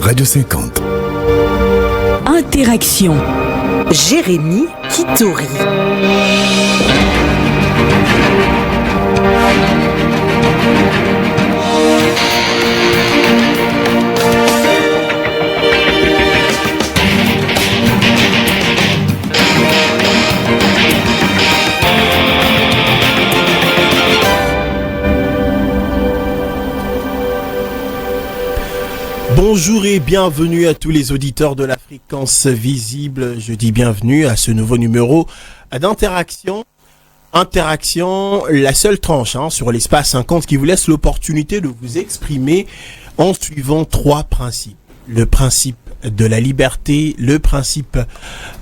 Radio 50. Interaction. Jérémy Kitori. Bonjour et bienvenue à tous les auditeurs de la fréquence visible. Je dis bienvenue à ce nouveau numéro d'Interaction. Interaction, la seule tranche sur l'espace 50 qui vous laisse l'opportunité de vous exprimer en suivant trois principes. Le principe de la liberté, le principe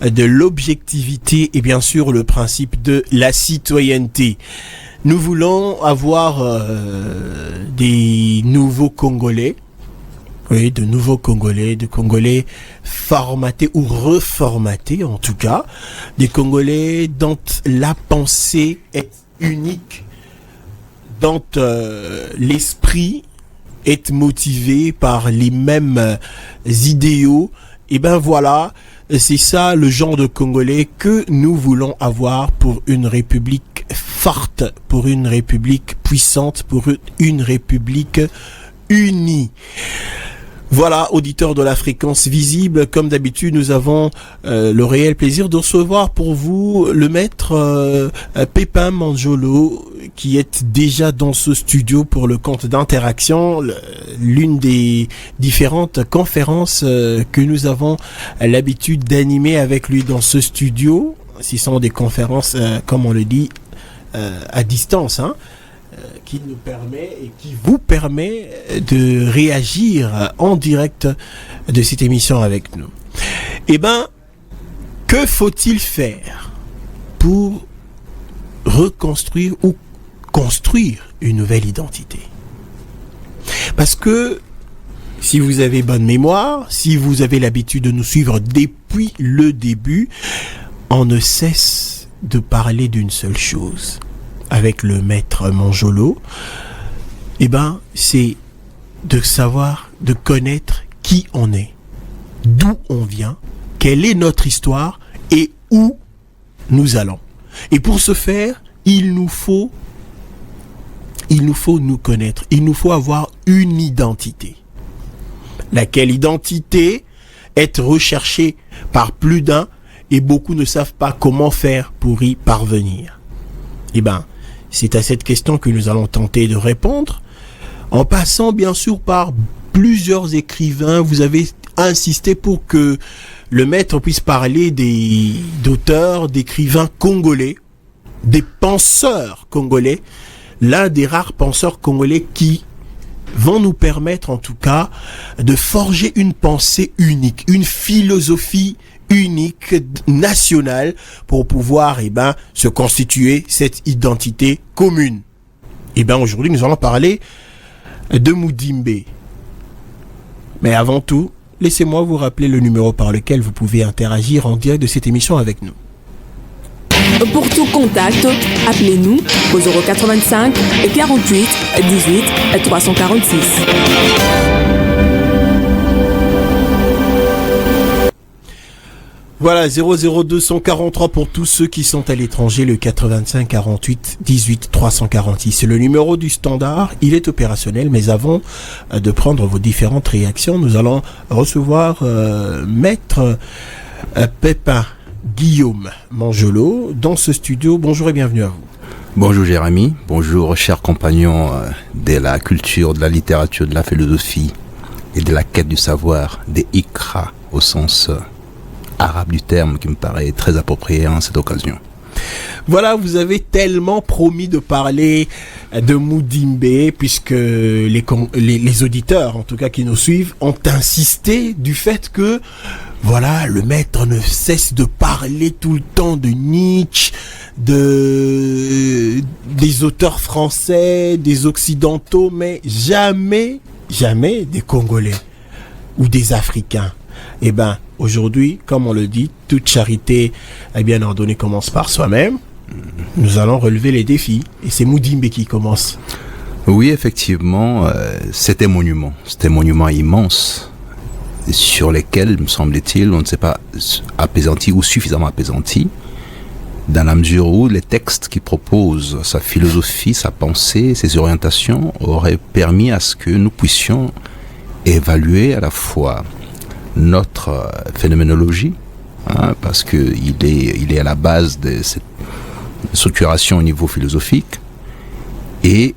de l'objectivité et bien sûr le principe de la citoyenneté. Nous voulons avoir des nouveaux Congolais. Oui, de nouveaux Congolais, de Congolais formatés ou reformatés en tout cas, des Congolais dont la pensée est unique, dont l'esprit est motivé par les mêmes idéaux. Et ben voilà, c'est ça le genre de Congolais que nous voulons avoir pour une république forte, pour une république puissante, pour une république unie. Voilà, auditeurs de la fréquence visible, comme d'habitude, nous avons le réel plaisir de recevoir pour vous le maître Pépin Manjolo, qui est déjà dans ce studio pour le compte d'Interaction, l'une des différentes conférences que nous avons l'habitude d'animer avec lui dans ce studio. Ce sont des conférences, comme on le dit, à distance, qui nous permet et qui vous permet de réagir en direct de cette émission avec nous. Eh ben, que faut-il faire pour reconstruire ou construire une nouvelle identité? Parce que si vous avez bonne mémoire, si vous avez l'habitude de nous suivre depuis le début, on ne cesse de parler d'une seule chose. Avec le maître Manjolo, eh ben, c'est de savoir, de connaître qui on est, d'où on vient, quelle est notre histoire et où nous allons. Et pour ce faire, il nous faut nous connaître, il nous faut avoir une identité. Laquelle identité est recherchée par plus d'un et beaucoup ne savent pas comment faire pour y parvenir. Eh ben, c'est à cette question que nous allons tenter de répondre, en passant bien sûr par plusieurs écrivains. Vous avez insisté pour que le maître puisse parler d'auteurs, d'écrivains congolais, des penseurs congolais, l'un des rares penseurs congolais qui vont nous permettre en tout cas de forger une pensée unique, une philosophie unique, nationale, pour pouvoir se constituer cette identité commune. Aujourd'hui, nous allons parler de Mudimbe. Mais avant tout, laissez-moi vous rappeler le numéro par lequel vous pouvez interagir en direct de cette émission avec nous. Pour tout contact, appelez-nous au 085 48 18 346. Voilà, 00243 pour tous ceux qui sont à l'étranger, le 85 48 18 346. C'est le numéro du standard, il est opérationnel, mais avant de prendre vos différentes réactions, nous allons recevoir maître Pépin Guillaume Manjolo dans ce studio. Bonjour et bienvenue à vous. Bonjour Jérémy, bonjour chers compagnons de la culture, de la littérature, de la philosophie et de la quête du savoir, des Ikra au sens arabe du terme qui me paraît très approprié en cette occasion. Voilà, vous avez tellement promis de parler de Mudimbe puisque les auditeurs, en tout cas qui nous suivent, ont insisté du fait que voilà, le maître ne cesse de parler tout le temps de Nietzsche, des auteurs français, des occidentaux, mais jamais des Congolais ou des Africains. Aujourd'hui, comme on le dit, toute charité bien ordonnée commence par soi-même. Nous allons relever les défis et c'est Mudimbe qui commence. Oui, effectivement, c'était un monument immense sur lesquels, me semble-t-il, on ne s'est pas apaisanti ou suffisamment apaisanti, dans la mesure où les textes qui proposent sa philosophie, sa pensée, ses orientations auraient permis à ce que nous puissions évaluer à la fois notre phénoménologie, parce qu'il est à la base de cette structuration au niveau philosophique, et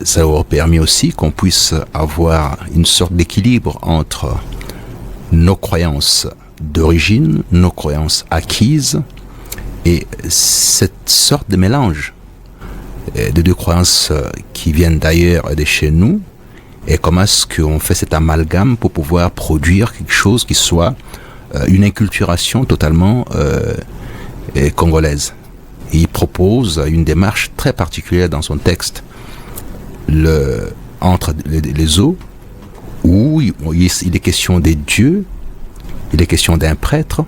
ça aurait permis aussi qu'on puisse avoir une sorte d'équilibre entre nos croyances d'origine, nos croyances acquises, et cette sorte de mélange de deux croyances qui viennent d'ailleurs et de chez nous, et comment est-ce qu'on fait cet amalgame pour pouvoir produire quelque chose qui soit une inculturation totalement congolaise. Et il propose une démarche très particulière dans son texte, entre les eaux, où il est question des dieux, il est question d'un prêtre,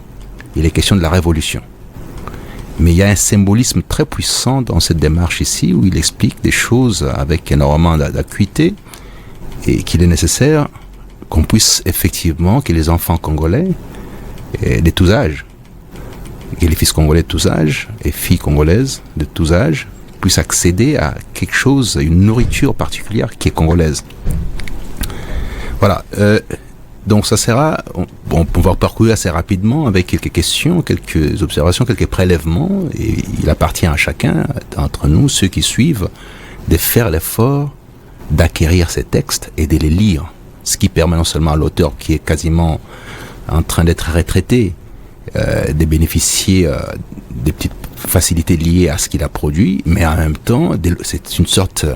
il est question de la révolution. Mais il y a un symbolisme très puissant dans cette démarche ici, où il explique des choses avec énormément d'acuité, et qu'il est nécessaire qu'on puisse effectivement, que les enfants congolais de tous âges, que les fils congolais de tous âges et filles congolaises de tous âges puissent accéder à quelque chose, une nourriture particulière qui est congolaise. Voilà. Donc ça sera, on va parcourir assez rapidement avec quelques questions, quelques observations, quelques prélèvements, et il appartient à chacun d'entre nous, ceux qui suivent, de faire l'effort d'acquérir ces textes et de les lire, ce qui permet non seulement à l'auteur qui est quasiment en train d'être retraité de bénéficier des petites facilités liées à ce qu'il a produit, mais en même temps c'est une sorte,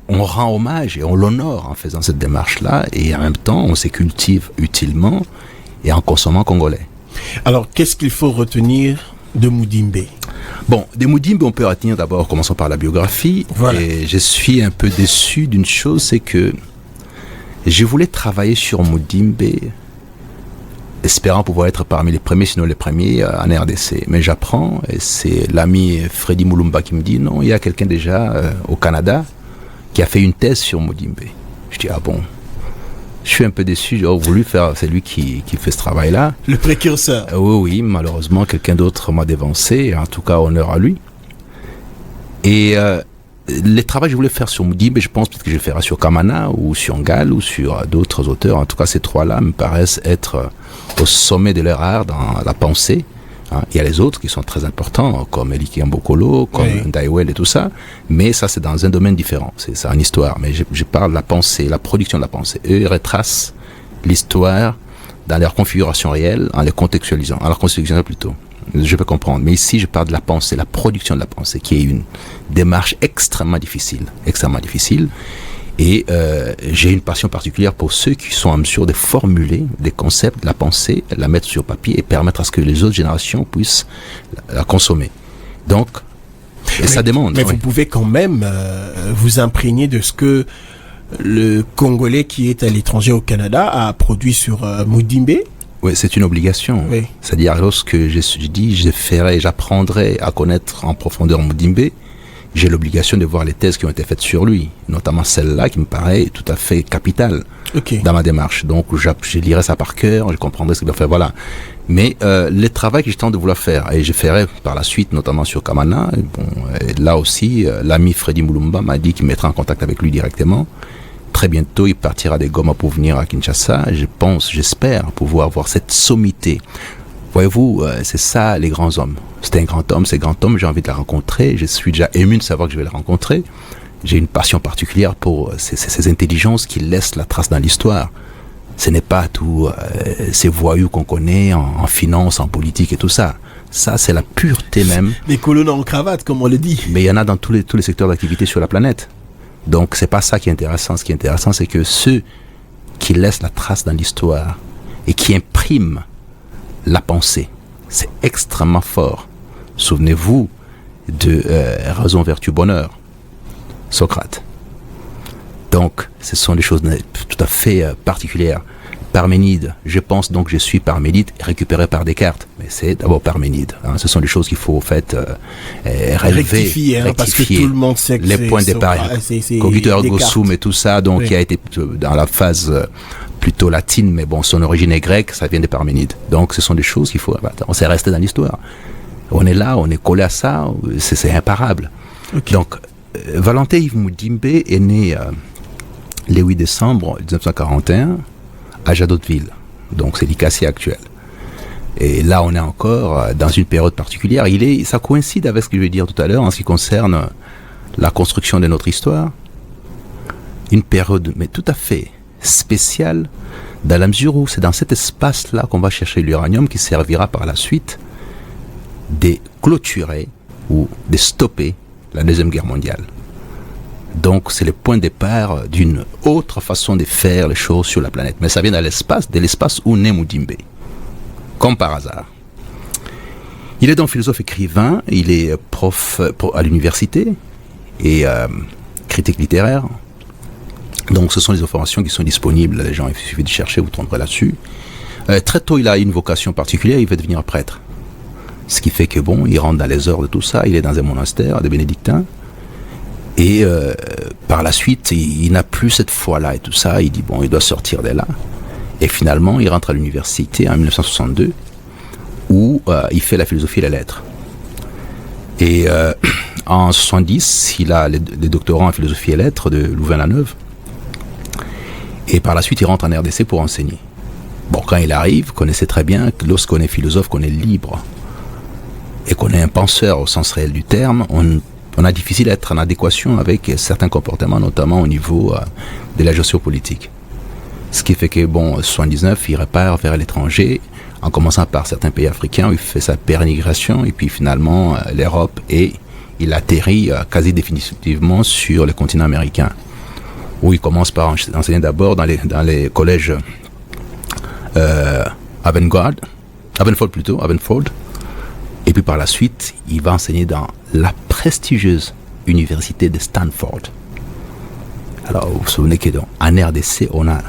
on rend hommage et on l'honore en faisant cette démarche-là, et en même temps on se cultive utilement et en consommant congolais. Alors qu'est-ce qu'il faut retenir de Mudimbe? Bon, de Mudimbe, on peut retenir d'abord, commençons par la biographie. Voilà. Et je suis un peu déçu d'une chose, c'est que je voulais travailler sur Mudimbe, espérant pouvoir être parmi les premiers, sinon les premiers en RDC. Mais j'apprends, et c'est l'ami Freddy Moulumba qui me dit, non, il y a quelqu'un déjà au Canada qui a fait une thèse sur Mudimbe. Je dis, ah bon? Je suis un peu déçu, j'aurais voulu faire, c'est lui qui fait ce travail-là. Le précurseur. Oui, malheureusement, quelqu'un d'autre m'a dévancé, en tout cas, honneur à lui. Et les travaux que je voulais faire sur Mudimbe, je pense peut-être que je le ferai sur Kamana, ou sur Ngal, ou sur d'autres auteurs. En tout cas, ces trois-là me paraissent être au sommet de leur art dans la pensée. Il y a les autres qui sont très importants, comme Eliki Mbokolo, comme Ndaiwel et tout ça, mais ça c'est dans un domaine différent, c'est en histoire. Mais je parle de la pensée, la production de la pensée. Eux, ils retracent l'histoire dans leur configuration réelle, en les contextualisant, en la contextualisant plutôt. Je peux comprendre, mais ici je parle de la pensée, la production de la pensée, qui est une démarche extrêmement difficile. Et j'ai une passion particulière pour ceux qui sont en mesure de formuler des concepts, de la pensée, la mettre sur papier et permettre à ce que les autres générations puissent la consommer. Donc, ça demande. Mais vous pouvez quand même vous imprégner de ce que le Congolais qui est à l'étranger au Canada a produit sur Mudimbe. Oui, c'est une obligation. Oui. C'est-à-dire, lorsque je dis, j'apprendrai à connaître en profondeur Mudimbe, j'ai l'obligation de voir les thèses qui ont été faites sur lui, notamment celle-là qui me paraît tout à fait capitale dans ma démarche. Donc je lirai ça par cœur, je comprendrai ce qu'il doit faire, voilà. Mais les travaux que je tente de vouloir faire, et je ferai par la suite, notamment sur Kamana, là aussi, l'ami Freddy Moulumba m'a dit qu'il mettra en contact avec lui directement. Très bientôt, il partira des Goma pour venir à Kinshasa. J'espère pouvoir avoir cette sommité. Voyez-vous, c'est ça les grands hommes. C'est un grand homme, j'ai envie de la rencontrer. Je suis déjà ému de savoir que je vais la rencontrer. J'ai une passion particulière pour ces intelligences qui laissent la trace dans l'histoire. Ce n'est pas tous ces voyous qu'on connaît en finance, en politique et tout ça. Ça, c'est la pureté même. Les colonnes en cravate, comme on le dit. Mais il y en a dans tous les secteurs d'activité sur la planète. Donc, c'est pas ça qui est intéressant. Ce qui est intéressant, c'est que ceux qui laissent la trace dans l'histoire et qui impriment la pensée, c'est extrêmement fort. Souvenez-vous de Raison, Vertu, Bonheur, Socrate. Donc, ce sont des choses tout à fait particulières. Parménide, je pense donc je suis Parménide, récupéré par Descartes. Mais c'est d'abord Parménide. Ce sont des choses qu'il faut en fait rectifier, parce que tout le monde sait que les points de départ, cogito ergo sum et tout ça, donc qui a été dans la phase plutôt latine, mais bon, son origine est grecque, ça vient des Parménides. Donc ce sont des choses qu'il faut... On s'est resté dans l'histoire. On est là, on est collé à ça, c'est imparable. Okay. Donc, Valentin Yves Mudimbe est né le 8 décembre 1941 à Jadotville. Donc c'est l'Icassia actuel. Et là, on est encore dans une période particulière. Ça coïncide avec ce que je vais dire tout à l'heure en ce qui concerne la construction de notre histoire. Une période, mais tout à fait spéciale, dans la mesure où c'est dans cet espace-là qu'on va chercher l'uranium qui servira par la suite de clôturer ou de stopper la Deuxième Guerre mondiale. Donc, c'est le point de départ d'une autre façon de faire les choses sur la planète. Mais ça vient de l'espace où naît Mudimbe. Comme par hasard. Il est donc philosophe écrivain, il est prof à l'université et critique littéraire. Donc ce sont les informations qui sont disponibles, les gens, il suffit de chercher, vous tomberez là-dessus. Très tôt, il a une vocation particulière, il veut devenir prêtre. Ce qui fait que bon, il rentre dans les heures de tout ça, il est dans un monastère des bénédictins. Et par la suite, il n'a plus cette foi-là et tout ça, il dit bon, il doit sortir de là. Et finalement, il rentre à l'université en 1962, où il fait la philosophie et les lettres. Et en 1970, il a les doctorats en philosophie et lettres de Louvain-la-Neuve. Et par la suite, il rentre en RDC pour enseigner. Bon, quand il arrive, connaissez très bien que lorsqu'on est philosophe, qu'on est libre, et qu'on est un penseur au sens réel du terme, on a difficile à être en adéquation avec certains comportements, notamment au niveau de la géopolitique. Ce qui fait que, bon, en 1979, il repart vers l'étranger, en commençant par certains pays africains, où il fait sa pérénigration, et puis finalement l'Europe, et il atterrit quasi définitivement sur le continent américain, où il commence par enseigner d'abord dans les collèges Avenford, et puis par la suite, il va enseigner dans la prestigieuse université de Stanford. Alors, vous vous souvenez qu'en RDC, on a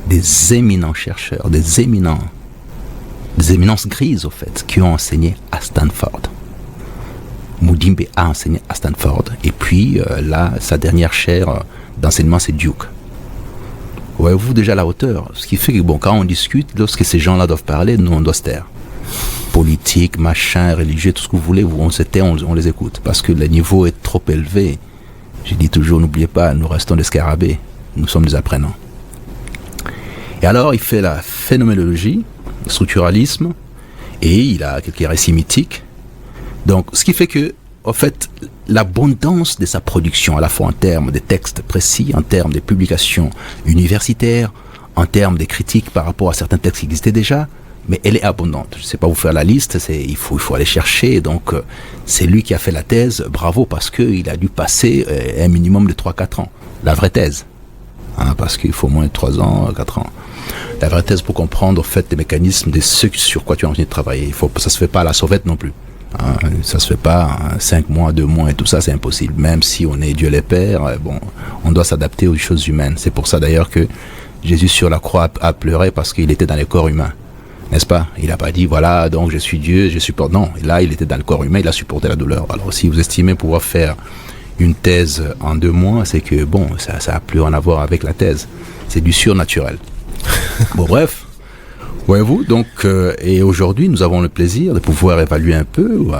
des éminents chercheurs, des éminences grises, au fait, qui ont enseigné à Stanford. Mudimbe a enseigné à Stanford. Et puis, là, sa dernière chaire d'enseignement, c'est Duke. Voyez-vous déjà la hauteur? Ce qui fait que, bon, quand on discute, lorsque ces gens-là doivent parler, nous, on doit se taire. Politique, machin, religieux, tout ce que vous voulez, on se tait, on les écoute. Parce que le niveau est trop élevé. Je dis toujours, n'oubliez pas, nous restons des scarabées. Nous sommes des apprenants. Et alors, il fait la phénoménologie, le structuralisme, et il a quelques récits mythiques. Donc, ce qui fait que, en fait, l'abondance de sa production, à la fois en termes de textes précis, en termes de publications universitaires, en termes de critiques par rapport à certains textes qui existaient déjà, mais elle est abondante. Je ne sais pas vous faire la liste, il faut aller chercher. Donc, c'est lui qui a fait la thèse, bravo, parce qu'il a dû passer un minimum de 3-4 ans. La vraie thèse. Parce qu'il faut au moins 3 ans, 4 ans. La vraie thèse pour comprendre, au fait, les mécanismes de ce sur quoi tu as envie de travailler. Ça ne se fait pas à la sauvette non plus. Ça ne se fait pas 5 mois, 2 mois et tout ça, c'est impossible. Même si on est Dieu les pères, bon, on doit s'adapter aux choses humaines. C'est pour ça d'ailleurs que Jésus sur la croix a pleuré parce qu'il était dans les corps humains. N'est-ce pas? Il n'a pas dit, voilà, donc je suis Dieu, je supporte. Non, là, il était dans le corps humain, il a supporté la douleur. Alors, si vous estimez pouvoir faire une thèse en 2 mois, c'est que, bon, ça n'a plus rien à voir avec la thèse. C'est du surnaturel. Bon, bref. Voyez-vous, donc, et aujourd'hui, nous avons le plaisir de pouvoir évaluer un peu, ou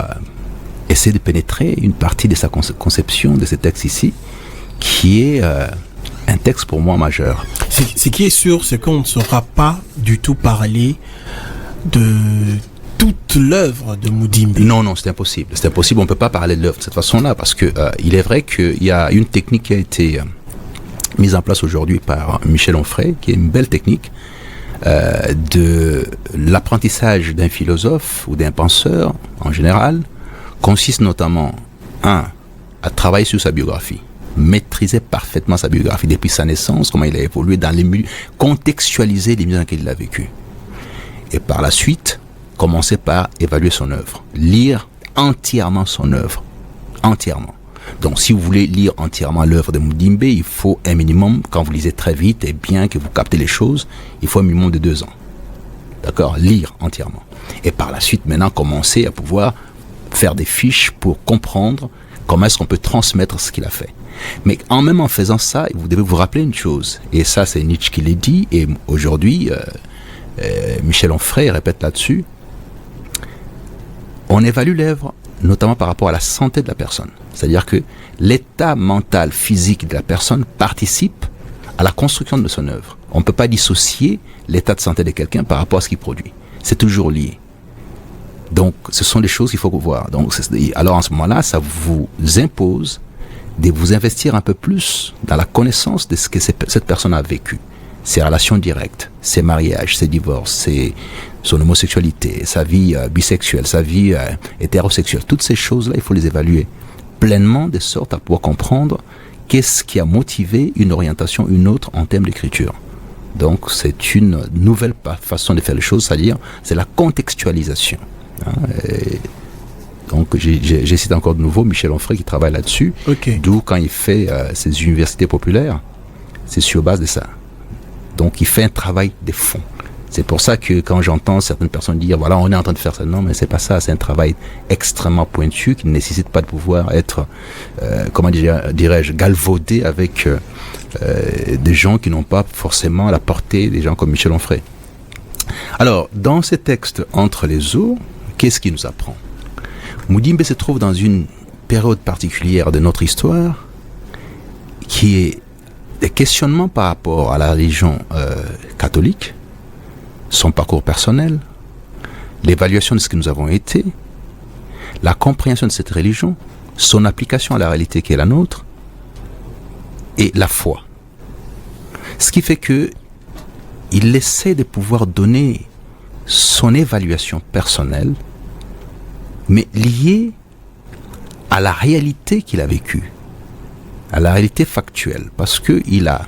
essayer de pénétrer une partie de sa conception de ce texte ici, qui est un texte pour moi majeur. Ce qui est sûr, c'est qu'on ne saura pas du tout parler de toute l'œuvre de Mudimbe. Non, c'est impossible. C'est impossible, on ne peut pas parler de l'œuvre de cette façon-là, parce que il est vrai qu'il y a une technique qui a été mise en place aujourd'hui par Michel Onfray, qui est une belle technique, de l'apprentissage d'un philosophe ou d'un penseur, en général, consiste notamment, à travailler sur sa biographie. Maîtriser parfaitement sa biographie depuis sa naissance, comment il a évolué dans les milieux, contextualiser les milieux dans lesquels il a vécu. Et par la suite, commencer par évaluer son œuvre. Lire entièrement son œuvre. Entièrement. Donc si vous voulez lire entièrement l'œuvre de Mudimbe, il faut un minimum, quand vous lisez très vite et bien que vous captez les choses, il faut un minimum de 2 ans. D'accord? Lire entièrement. Et par la suite, maintenant, commencer à pouvoir faire des fiches pour comprendre comment est-ce qu'on peut transmettre ce qu'il a fait. Mais même en faisant ça, vous devez vous rappeler une chose. Et ça, c'est Nietzsche qui l'a dit. Et aujourd'hui, Michel Onfray répète là-dessus. On évalue l'œuvre, notamment par rapport à la santé de la personne. C'est-à-dire que l'état mental, physique de la personne participe à la construction de son œuvre. On ne peut pas dissocier l'état de santé de quelqu'un par rapport à ce qu'il produit. C'est toujours lié. Donc, ce sont des choses qu'il faut voir. Donc, alors, en ce moment-là, ça vous impose de vous investir un peu plus dans la connaissance de ce que cette personne a vécu. Ses relations directes, ses mariages, ses divorces, son homosexualité, sa vie bisexuelle, sa vie hétérosexuelle. Toutes ces choses-là, il faut les évaluer pleinement de sorte à pouvoir comprendre qu'est-ce qui a motivé une orientation, une autre en termes d'écriture. Donc, c'est une nouvelle façon de faire les choses, c'est-à-dire, c'est la contextualisation. Donc, j'ai cité encore de nouveau Michel Onfray qui travaille là-dessus. Okay. D'où, quand il fait ses universités populaires, c'est sur base de ça. Donc, il fait un travail de fond. C'est pour ça que quand j'entends certaines personnes dire, voilà, on est en train de faire ça. Non, mais c'est pas ça. C'est un travail extrêmement pointu qui ne nécessite pas de pouvoir être, comment dirais-je, galvaudé avec des gens qui n'ont pas forcément la portée des gens comme Michel Onfray. Alors, dans ces textes Entre les eaux, qu'est-ce qu'il nous apprend? Mudimbe se trouve dans une période particulière de notre histoire qui est des questionnements par rapport à la religion catholique, son parcours personnel, l'évaluation de ce que nous avons été, la compréhension de cette religion, son application à la réalité qui est la nôtre, et la foi. Ce qui fait que il essaie de pouvoir donner son évaluation personnelle, mais liée à la réalité qu'il a vécue, à la réalité factuelle, parce qu'il a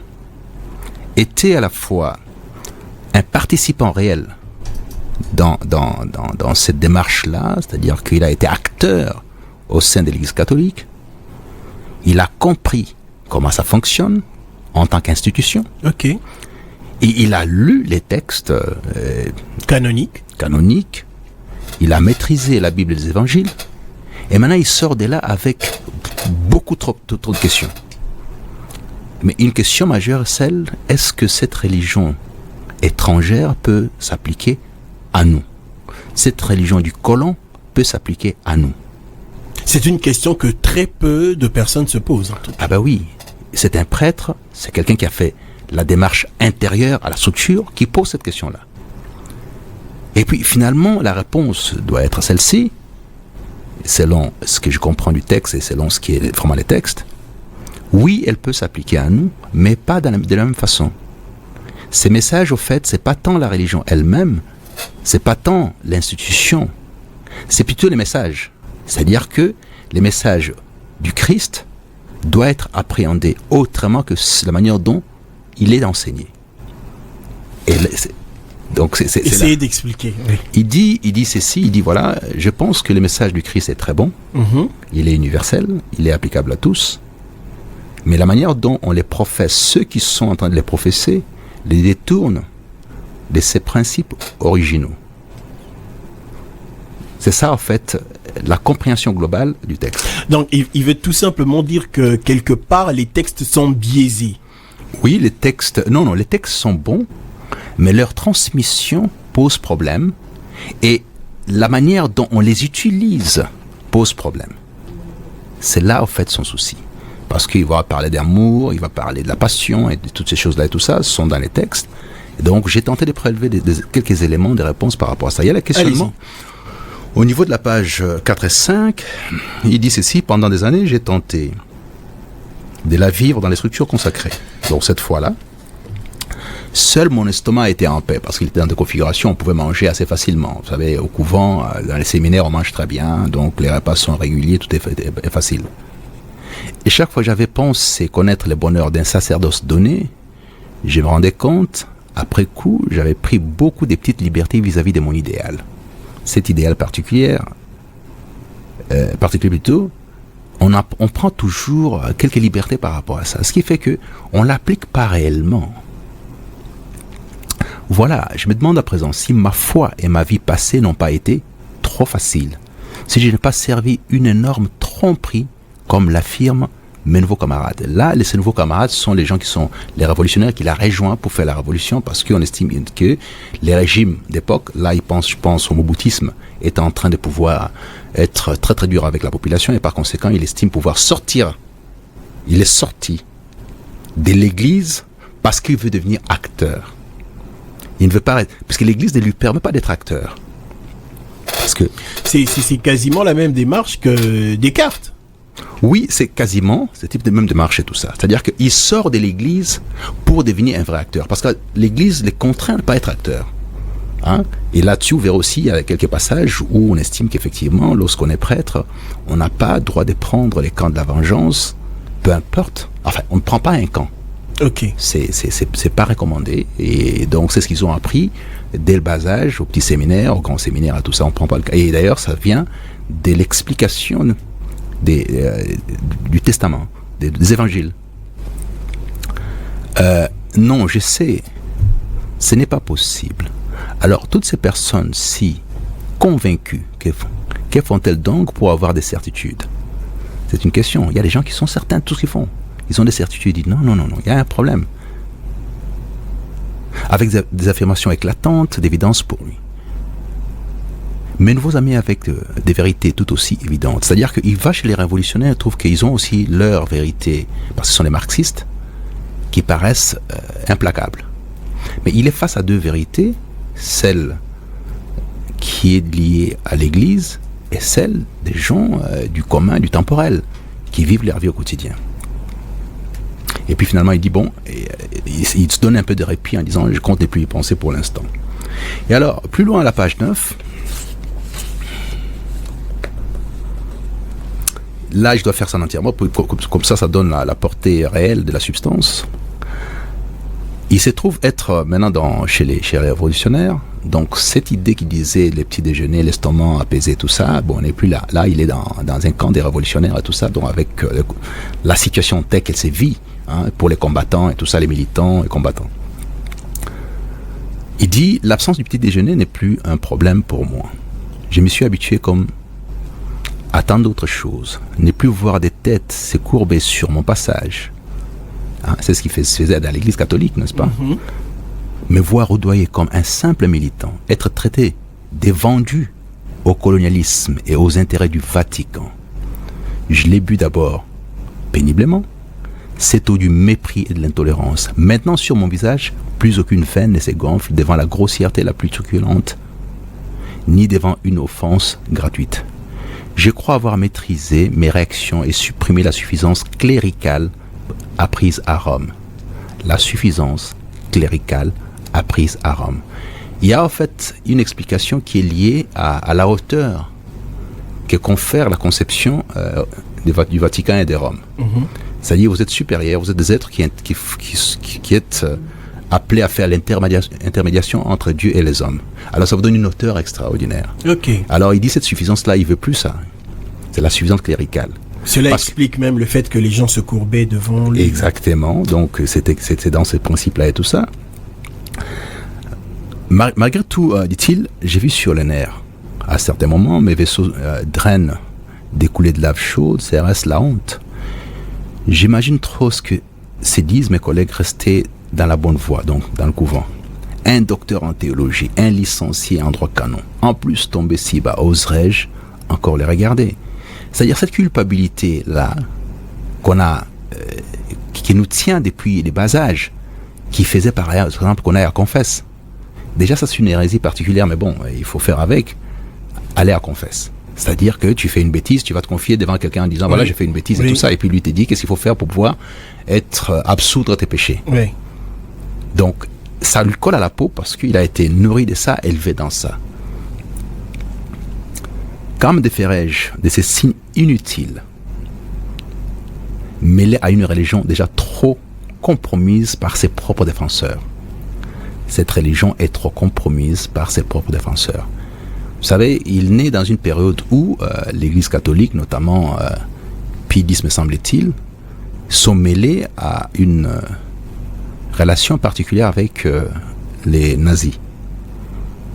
été à la fois un participant réel dans cette démarche-là, c'est-à-dire qu'il a été acteur au sein de l'Église catholique, il a compris comment ça fonctionne en tant qu'institution. Ok. Et il a lu les textes canoniques, il a maîtrisé la Bible et les évangiles, et maintenant il sort de là avec beaucoup trop de questions. Mais une question majeure, celle, est-ce que cette religion étrangère peut s'appliquer à nous? Cette religion du colon peut s'appliquer à nous? C'est une question que très peu de personnes se posent. En tout cas. Ah bah oui, c'est un prêtre, c'est quelqu'un qui a fait la démarche intérieure à la structure qui pose cette question-là. Et puis finalement, la réponse doit être celle-ci, selon ce que je comprends du texte et selon ce qui est vraiment les textes. Oui, elle peut s'appliquer à nous, mais pas de la même façon. Ces messages, au fait, c'est pas tant la religion elle-même, c'est pas tant l'institution, c'est plutôt les messages. C'est-à-dire que les messages du Christ doivent être appréhendés autrement que la manière dont il est enseigné. Et donc c'est essayez d'expliquer. Oui. Il dit ceci, il dit voilà, je pense que le message du Christ est très bon, il est universel, il est applicable à tous, mais la manière dont on les professe, ceux qui sont en train de les professer, les détournent de ces principes originaux. C'est ça en fait la compréhension globale du texte. Donc il veut tout simplement dire que quelque part les textes sont biaisés. Oui, les textes sont bons, mais leur transmission pose problème et la manière dont on les utilise pose problème. C'est là, en fait, son souci. Parce qu'il va parler d'amour, il va parler de la passion et de toutes ces choses-là et tout ça sont dans les textes. Et donc, j'ai tenté de prélever quelques éléments de réponse par rapport à ça. Il y a le questionnement. Au niveau de la page 4 et 5, il dit ceci, pendant des années, j'ai tenté de la vivre dans les structures consacrées. Donc, cette fois-là, seul mon estomac était en paix parce qu'il était dans des configurations où on pouvait manger assez facilement. Vous savez, au couvent, dans les séminaires, on mange très bien, donc les repas sont réguliers, tout est facile. Et chaque fois que j'avais pensé connaître le bonheur d'un sacerdoce donné, je me rendais compte, après coup, j'avais pris beaucoup de petites libertés vis-à-vis de mon idéal. Cet idéal particulier plutôt, on prend toujours quelques libertés par rapport à ça, ce qui fait que on l'applique pas réellement. Voilà, je me demande à présent si ma foi et ma vie passée n'ont pas été trop faciles, si je n'ai pas servi une énorme tromperie, comme l'affirme mes nouveaux camarades. Là, ces nouveaux camarades sont les gens qui sont les révolutionnaires qui la rejoignent pour faire la révolution parce qu'on estime que les régimes d'époque, là, je pense au moboutisme, est en train de pouvoir être très très dur avec la population et par conséquent, il estime pouvoir sortir. Il est sorti de l'église parce qu'il veut devenir acteur. Il ne veut pas être, parce que l'église ne lui permet pas d'être acteur. Parce que c'est quasiment la même démarche que Descartes. Oui, c'est quasiment ce type de même démarche et tout ça. C'est-à-dire qu'il sort de l'église pour devenir un vrai acteur. Parce que l'église les contraint à ne pas être acteur. Hein? Et là-dessus, vous verrez aussi, il y a quelques passages où on estime qu'effectivement, lorsqu'on est prêtre, on n'a pas droit de prendre les camps de la vengeance, peu importe. Enfin, on ne prend pas un camp. Ok. C'est pas recommandé. Et donc, c'est ce qu'ils ont appris dès le bas âge, au petit séminaire, au grand séminaire, à tout ça, on ne prend pas le cas. Et d'ailleurs, ça vient de l'explication du testament, des évangiles. Non, je sais, ce n'est pas possible. Alors, toutes ces personnes si convaincues, que font-elles donc pour avoir des certitudes? C'est une question. Il y a des gens qui sont certains de tout ce qu'ils font. Ils ont des certitudes, ils disent non, il y a un problème. Avec des affirmations éclatantes, d'évidence pour lui. Mes nouveaux amis avec des vérités tout aussi évidentes. C'est-à-dire qu'il va chez les révolutionnaires et trouve qu'ils ont aussi leur vérité, parce que ce sont les marxistes, qui paraissent implacables. Mais il est face à deux vérités, celle qui est liée à l'Église et celle des gens du commun, du temporel, qui vivent leur vie au quotidien. Et puis finalement, il dit bon, il se donne un peu de répit en disant je compte ne plus y penser pour l'instant. Et alors, plus loin à la page 9, là, je dois faire ça entièrement, comme ça donne la portée réelle de la substance. Il se trouve être maintenant chez les révolutionnaires. Donc, cette idée qui disait les petits déjeuners, l'estomac apaisé, tout ça, bon, on n'est plus là. Là, il est dans un camp des révolutionnaires et tout ça, donc avec la situation telle qu'elle s'est vue, hein, pour les combattants et tout ça, les militants et combattants. Il dit, l'absence du petit déjeuner n'est plus un problème pour moi. Je me suis habitué comme à tant d'autres choses. Ne plus voir des têtes se courber sur mon passage. Hein, c'est ce qui se faisait dans l'église catholique, n'est-ce pas? Mm-hmm. Me voir oudoyer comme un simple militant, être traité des vendus au colonialisme et aux intérêts du Vatican. Je l'ai bu d'abord péniblement. C'est eau du mépris et de l'intolérance. Maintenant, sur mon visage, plus aucune veine ne se gonfle devant la grossièreté la plus truculente, ni devant une offense gratuite. Je crois avoir maîtrisé mes réactions et supprimé la suffisance cléricale apprise à Rome. La suffisance cléricale apprise à Rome. Il y a en fait une explication qui est liée à la hauteur que confère la conception du Vatican et de Rome. Mm-hmm. C'est-à-dire vous êtes supérieurs, vous êtes des êtres qui êtes appelés à faire l'intermédiation entre Dieu et les hommes. Alors ça vous donne une hauteur extraordinaire. Okay. Alors il dit cette suffisance-là, il ne veut plus ça. C'est la suffisance cléricale. Cela explique même le fait que les gens se courbaient devant lui. Exactement, donc c'était dans ce principe-là et tout ça. Malgré tout, dit-il, j'ai vu sur les nerfs. À certains moments, mes vaisseaux drainent des coulées de lave chaude, c'est reste la honte. J'imagine trop ce que se disent mes collègues restés dans la bonne voie, donc dans le couvent. Un docteur en théologie, un licencié en droit canon. En plus, tombé si bas, oserais-je encore les regarder? C'est-à-dire cette culpabilité-là qu'on a, qui nous tient depuis les bas âges, qui faisait par exemple qu'on aille à confesse. Déjà, ça c'est une hérésie particulière, mais bon, il faut faire avec. Aller à confesse. C'est-à-dire que tu fais une bêtise, tu vas te confier devant quelqu'un en disant voilà, j'ai fait une bêtise et tout ça, et puis lui te dit qu'est-ce qu'il faut faire pour pouvoir être absoudre tes péchés. Oui. Donc, ça lui colle à la peau parce qu'il a été nourri de ça, élevé dans ça. Quand me déferai-je de ces signes inutiles, mêlés à une religion déjà trop compromise par ses propres défenseurs? Cette religion est trop compromise par ses propres défenseurs. Vous savez, il naît dans une période où l'Église catholique, notamment Pie X, me semble-t-il, sont mêlés à une relation particulière avec les nazis.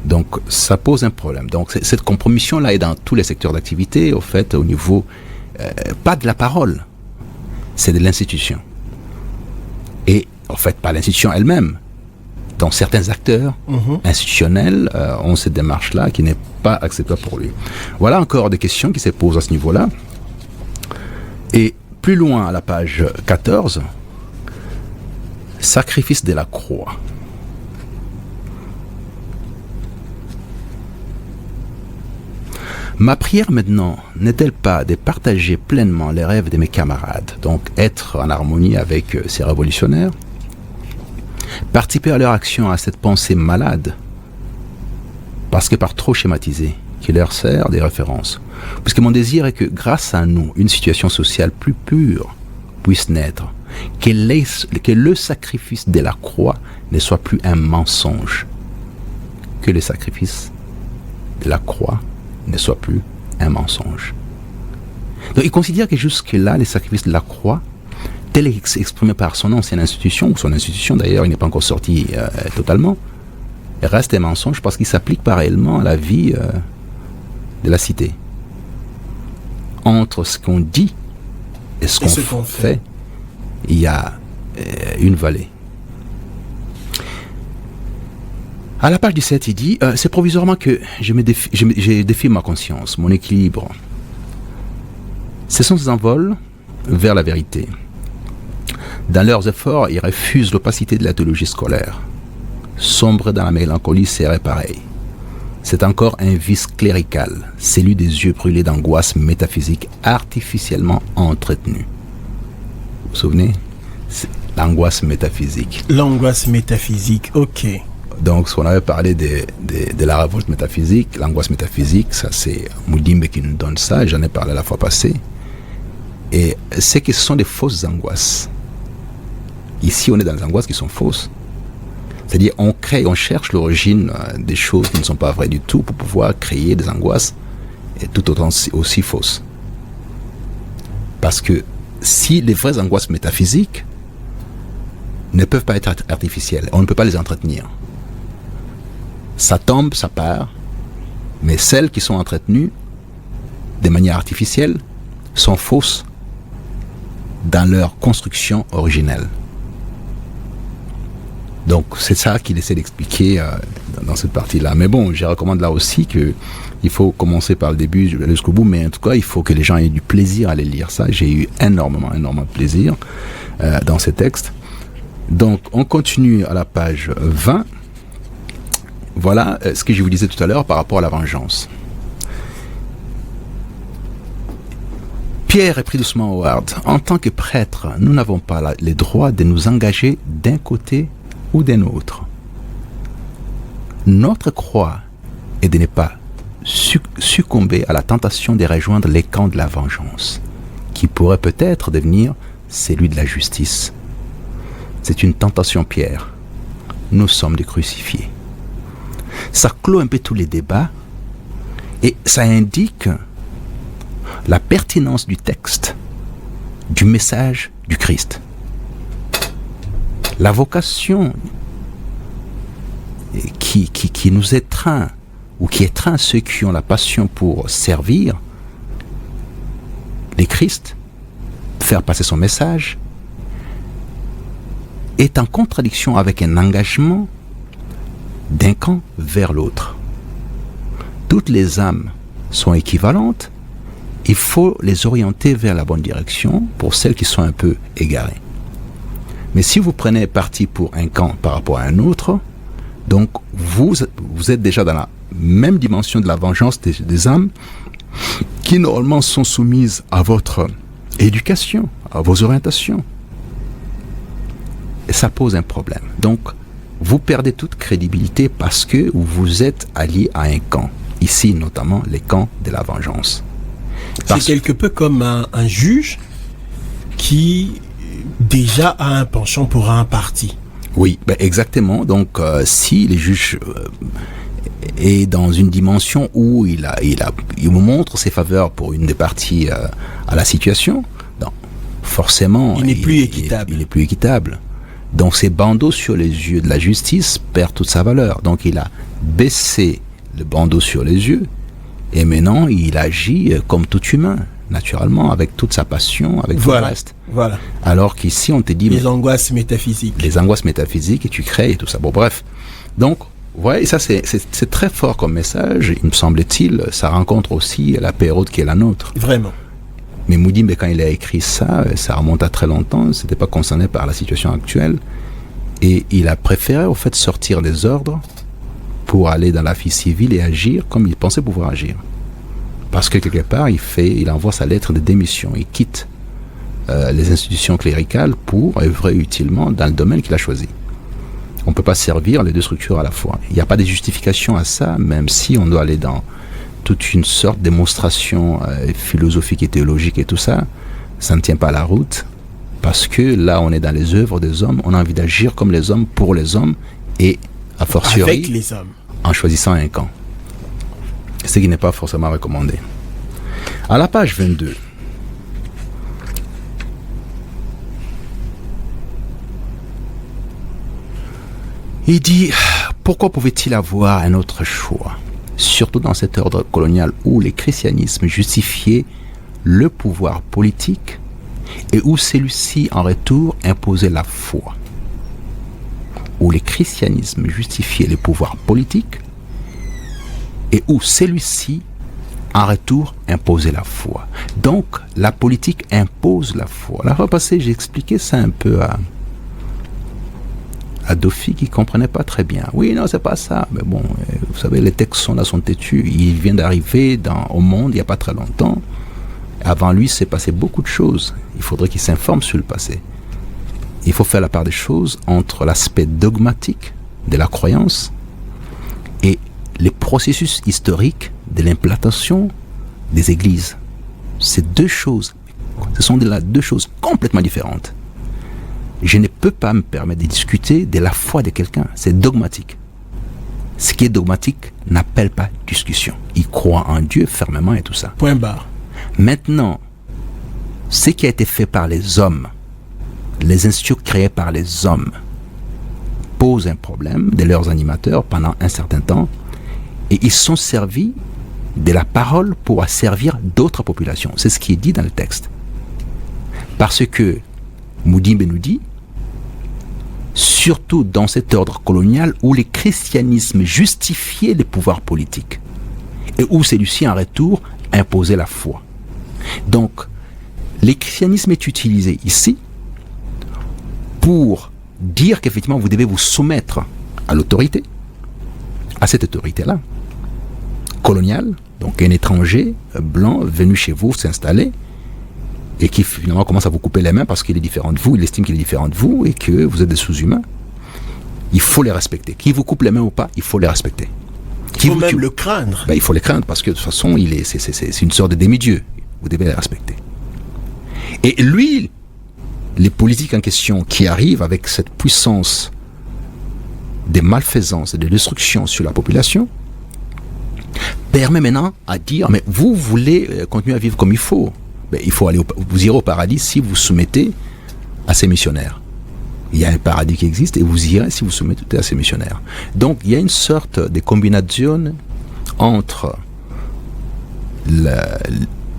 Donc, ça pose un problème. Donc, cette compromission-là est dans tous les secteurs d'activité, au fait, au niveau, pas de la parole, c'est de l'institution. Et en fait, pas l'institution elle-même. Donc certains acteurs institutionnels ont cette démarche-là qui n'est pas acceptable pour lui. Voilà encore des questions qui se posent à ce niveau-là. Et plus loin à la page 14, sacrifice de la croix. Ma prière maintenant n'est-elle pas de partager pleinement les rêves de mes camarades, donc être en harmonie avec ces révolutionnaires, participer à leur action, à cette pensée malade, parce que par trop schématisé, qui leur sert des références. Puisque mon désir est que grâce à nous, une situation sociale plus pure puisse naître, que le sacrifice de la croix ne soit plus un mensonge, que le sacrifice de la croix ne soit plus un mensonge. Donc il considère que jusque-là, les sacrifices de la croix, tel exprimé par son ancienne institution, ou son institution d'ailleurs, il n'est pas encore sorti totalement, reste un mensonge parce qu'il s'applique pas réellement à la vie de la cité. Entre ce qu'on dit et ce qu'on fait, il y a une vallée. À la page 17, il dit c'est provisoirement que j'ai défié ma conscience, mon équilibre. Ce sont des envols vers la vérité. Dans leurs efforts, ils refusent l'opacité de la théologie scolaire. Sombre dans la mélancolie serait pareil. C'est encore un vice clérical, celui des yeux brûlés d'angoisse métaphysique artificiellement entretenue. Vous vous souvenez? C'est l'angoisse métaphysique. L'angoisse métaphysique, ok. Donc, ce qu'on avait parlé de la révolte métaphysique, l'angoisse métaphysique, ça c'est Moudimbe qui nous donne ça, j'en ai parlé la fois passée. Et c'est que ce sont des fausses angoisses. Ici, on est dans des angoisses qui sont fausses. C'est-à-dire, on cherche l'origine des choses qui ne sont pas vraies du tout pour pouvoir créer des angoisses et tout autant aussi fausses. Parce que si les vraies angoisses métaphysiques ne peuvent pas être artificielles, on ne peut pas les entretenir. Ça tombe, ça part, mais celles qui sont entretenues de manière artificielle sont fausses dans leur construction originelle. Donc c'est ça qu'il essaie d'expliquer dans cette partie-là. Mais bon, je recommande là aussi qu'il faut commencer par le début jusqu'au bout, mais en tout cas, il faut que les gens aient du plaisir à les lire ça. J'ai eu énormément de plaisir dans ces textes. Donc on continue à la page 20. Voilà ce que je vous disais tout à l'heure par rapport à la vengeance. Pierre, reprit doucement Howard, en tant que prêtre, nous n'avons pas le droit de nous engager d'un côté ou d'un autre. Notre croix est de ne pas succomber à la tentation de rejoindre les camps de la vengeance, qui pourrait peut-être devenir celui de la justice. C'est une tentation, Pierre. Nous sommes des crucifiés. Ça clôt un peu tous les débats et ça indique la pertinence du texte, du message du Christ. La vocation qui nous étreint ou qui étreint ceux qui ont la passion pour servir les Christ, faire passer son message, est en contradiction avec un engagement d'un camp vers l'autre. Toutes les âmes sont équivalentes, il faut les orienter vers la bonne direction pour celles qui sont un peu égarées. Mais si vous prenez parti pour un camp par rapport à un autre, donc vous êtes déjà dans la même dimension de la vengeance des âmes qui normalement sont soumises à votre éducation, à vos orientations. Et ça pose un problème. Donc, vous perdez toute crédibilité parce que vous êtes allié à un camp. Ici, notamment, les camps de la vengeance. C'est quelque peu comme un juge qui déjà a un penchant pour un parti. Oui, ben exactement. Donc, si les juges est dans une dimension où il montre ses faveurs pour une des parties à la situation, donc forcément, il n'est plus équitable. Il n'est plus équitable. Donc, ces bandeaux sur les yeux de la justice perdent toute sa valeur. Donc, il a baissé le bandeau sur les yeux et maintenant, il agit comme tout humain. naturellement, avec toute sa passion, avec tout le reste. Voilà. Alors qu'ici, on te dit... Les angoisses métaphysiques. Les angoisses métaphysiques, et tu crées et tout ça. Bon, bref. Donc, ouais, ça c'est très fort comme message, il me semble-t-il. Ça rencontre aussi la période qui est la nôtre. Vraiment. Mais Moudimbe, quand il a écrit ça, ça remonte à très longtemps, c'était pas concerné par la situation actuelle. Et il a préféré, au fait, sortir des ordres pour aller dans la vie civile et agir comme il pensait pouvoir agir. Parce que quelque part, il envoie sa lettre de démission, il quitte les institutions cléricales pour œuvrer utilement dans le domaine qu'il a choisi. On ne peut pas servir les deux structures à la fois. Il n'y a pas de justification à ça, même si on doit aller dans toute une sorte de démonstration philosophique et théologique et tout ça. Ça ne tient pas la route, parce que là, on est dans les œuvres des hommes, on a envie d'agir comme les hommes, pour les hommes, et a fortiori, avec les hommes, en choisissant un camp. Ce qui n'est pas forcément recommandé. À la page 22, il dit, pourquoi pouvait-il avoir un autre choix, surtout dans cet ordre colonial où le christianisme justifiait le pouvoir politique et où celui-ci en retour imposait la foi. Où le christianisme justifiait le pouvoir politique et où celui-ci en retour imposait la foi. Donc la politique impose la foi. La fois passée, j'ai expliqué ça un peu à Dofi qui ne comprenait pas très bien. Oui, non, c'est pas ça. Mais bon, vous savez, les textes sont là, sont têtus. Il vient d'arriver au monde il n'y a pas très longtemps. Avant lui, s'est passé beaucoup de choses. Il faudrait qu'il s'informe sur le passé. Il faut faire la part des choses entre l'aspect dogmatique de la croyance et les processus historiques de l'implantation des églises. Ces deux choses, ce sont deux choses complètement différentes. Je ne peux pas me permettre de discuter de la foi de quelqu'un. C'est dogmatique. Ce qui est dogmatique n'appelle pas discussion. Il croit en Dieu fermement et tout ça. Point barre. Maintenant, ce qui a été fait par les hommes, les instituts créés par les hommes, posent un problème de leurs animateurs pendant un certain temps et ils sont servis de la parole pour asservir d'autres populations. C'est ce qui est dit dans le texte. Parce que Moudimbe nous dit, surtout dans cet ordre colonial où le christianisme justifiait les pouvoirs politiques et où celui-ci en retour imposait la foi. Donc, le christianisme est utilisé ici pour dire qu'effectivement vous devez vous soumettre à l'autorité, à cette autorité-là, coloniale, donc un étranger blanc venu chez vous s'installer et qui finalement commence à vous couper les mains parce qu'il est différent de vous, il estime qu'il est différent de vous et que vous êtes des sous-humains. Il faut les respecter. Qui vous coupe les mains ou pas, il faut les respecter. Il faut même le craindre. Il faut les craindre parce que de toute façon, c'est une sorte de demi-dieu. Vous devez les respecter. Et lui, les politiques en question qui arrivent avec cette puissance de malfaisance et de destruction sur la population, permet maintenant à dire, mais vous voulez continuer à vivre comme il faut. Il faut aller vous irez au paradis si vous soumettez à ces missionnaires. Il y a un paradis qui existe et vous irez si vous soumettez à ces missionnaires. Donc il y a une sorte de combinaison entre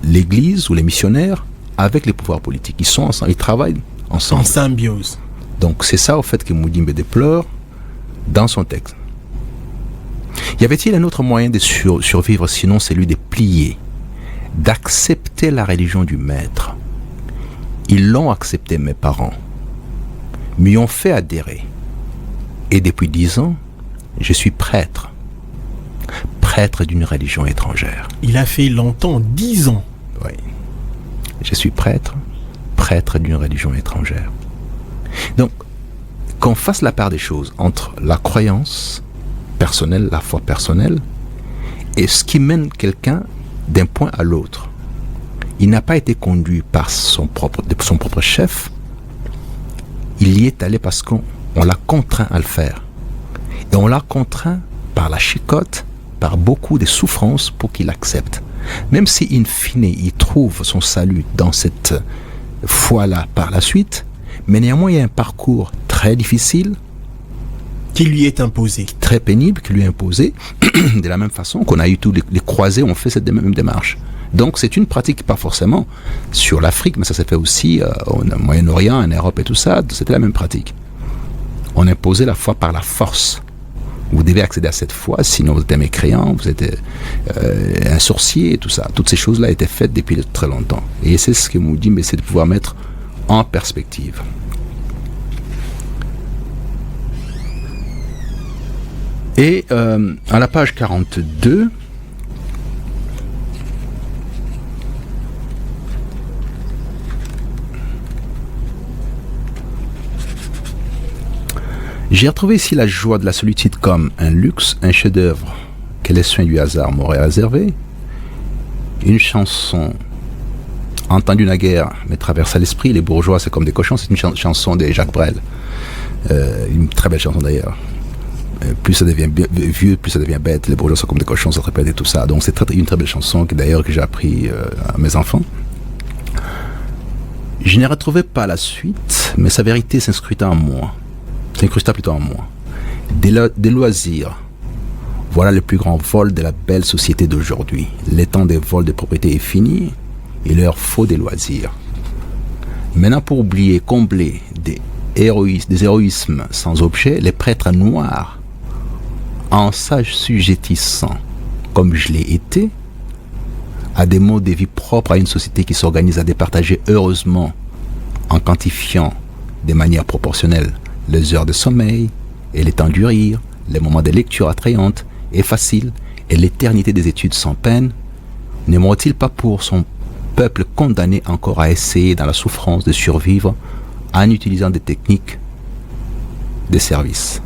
l'église ou les missionnaires avec les pouvoirs politiques. Ils sont ensemble, ils travaillent ensemble. En symbiose. Donc c'est ça au fait que Moudimbe déplore dans son texte. Y avait-il un autre moyen de survivre sinon celui de plier, d'accepter la religion du maître? Ils l'ont accepté, mes parents, m'y ont fait adhérer. Et depuis 10 ans, je suis prêtre d'une religion étrangère. Il a fait longtemps, 10 ans. Oui. Je suis prêtre d'une religion étrangère. Donc, qu'on fasse la part des choses entre la croyance personnelle, la foi personnelle, et ce qui mène quelqu'un d'un point à l'autre. Il n'a pas été conduit par son propre chef, il y est allé parce qu'on l'a contraint à le faire. Et on l'a contraint par la chicotte, par beaucoup de souffrances pour qu'il accepte. Même si, in fine, il trouve son salut dans cette foi-là par la suite, mais néanmoins, il y a un parcours très difficile, qui lui est imposé. Très pénible, qui lui est imposé, de la même façon qu'on a eu tous les croisés ont fait cette même démarche. Donc c'est une pratique, pas forcément sur l'Afrique, mais ça s'est fait aussi au Moyen-Orient, en Europe et tout ça, c'était la même pratique. On imposait la foi par la force. Vous devez accéder à cette foi, sinon vous êtes un mécréant, vous êtes un sorcier et tout ça. Toutes ces choses-là étaient faites depuis très longtemps. Et c'est ce que Moody essaie de pouvoir mettre en perspective. Et à la page 42, j'ai retrouvé ici la joie de la solitude comme un luxe, un chef-d'œuvre que les soins du hasard m'auraient réservé. Une chanson entendue naguère me traversa l'esprit. Les bourgeois, c'est comme des cochons. C'est une chanson de Jacques Brel. Une très belle chanson d'ailleurs. Plus ça devient vieux, plus ça devient bête. Les bourgeois sont comme des cochons, ça se répète et tout ça. Donc c'est une très belle chanson que j'ai appris à mes enfants. Je n'ai retrouvé pas la suite, mais sa vérité s'incrusta plutôt en moi. Des loisirs. Voilà le plus grand vol de la belle société d'aujourd'hui. Le temps des vols de propriété est fini. Il leur faut des loisirs. Maintenant, pour oublier, combler des héroïsmes sans objet, les prêtres noirs, en s'assujettissant, comme je l'ai été, à des modes de vie propres à une société qui s'organise à départager heureusement, en quantifiant de manière proportionnelle les heures de sommeil et les temps du rire, les moments de lecture attrayantes et faciles et l'éternité des études sans peine, n'aimerait-il pas pour son peuple condamné encore à essayer dans la souffrance de survivre en utilisant des techniques de service?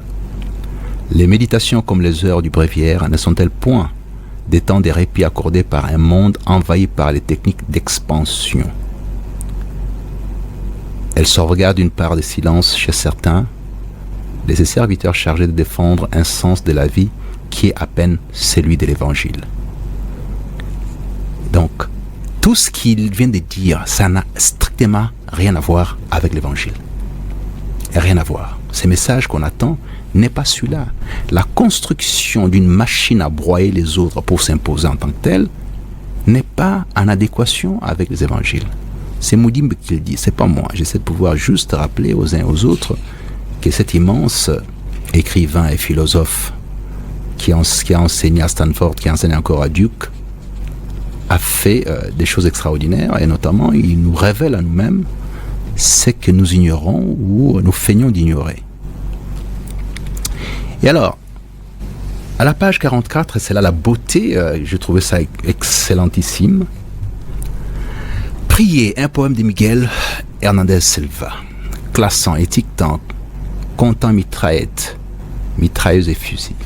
Les méditations comme les heures du bréviaire ne sont-elles point des temps de répit accordés par un monde envahi par les techniques d'expansion? Elles sauvegardent une part de silence chez certains, de ces serviteurs chargés de défendre un sens de la vie qui est à peine celui de l'Évangile. Donc, tout ce qu'il vient de dire, ça n'a strictement rien à voir avec l'Évangile. Rien à voir. Ce message qu'on attend n'est pas celui-là. La construction d'une machine à broyer les autres pour s'imposer en tant que telle n'est pas en adéquation avec les évangiles. C'est Moudimbe qui le dit, c'est pas moi. J'essaie de pouvoir juste rappeler aux uns et aux autres que cet immense écrivain et philosophe qui a enseigné à Stanford, qui enseigne encore à Duke, a fait des choses extraordinaires, et notamment il nous révèle à nous-mêmes ce que nous ignorons ou nous feignons d'ignorer. Et alors, à la page 44, c'est là la beauté, je trouvais ça excellentissime. Prier, un poème de Miguel Hernández Silva, classant, étiquetant, comptant mitraillettes, mitrailleuses et fusils.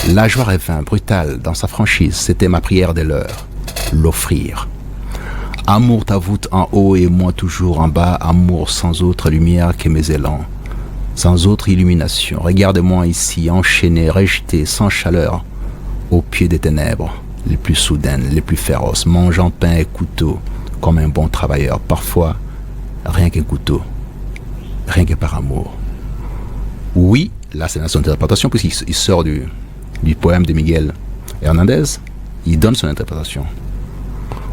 La joie revint, brutale, dans sa franchise, c'était ma prière de l'heure, l'offrir. Amour ta voûte en haut et moi toujours en bas, amour sans autre lumière que mes élans, sans autre illumination. Regarde-moi ici, enchaîné, rejeté, sans chaleur, au pied des ténèbres, les plus soudaines, les plus féroces, mangeant pain et couteau, comme un bon travailleur. Parfois, rien qu'un couteau, rien que par amour. Oui, là c'est son interprétation, puisqu'il sort du poème de Miguel Hernández, il donne son interprétation.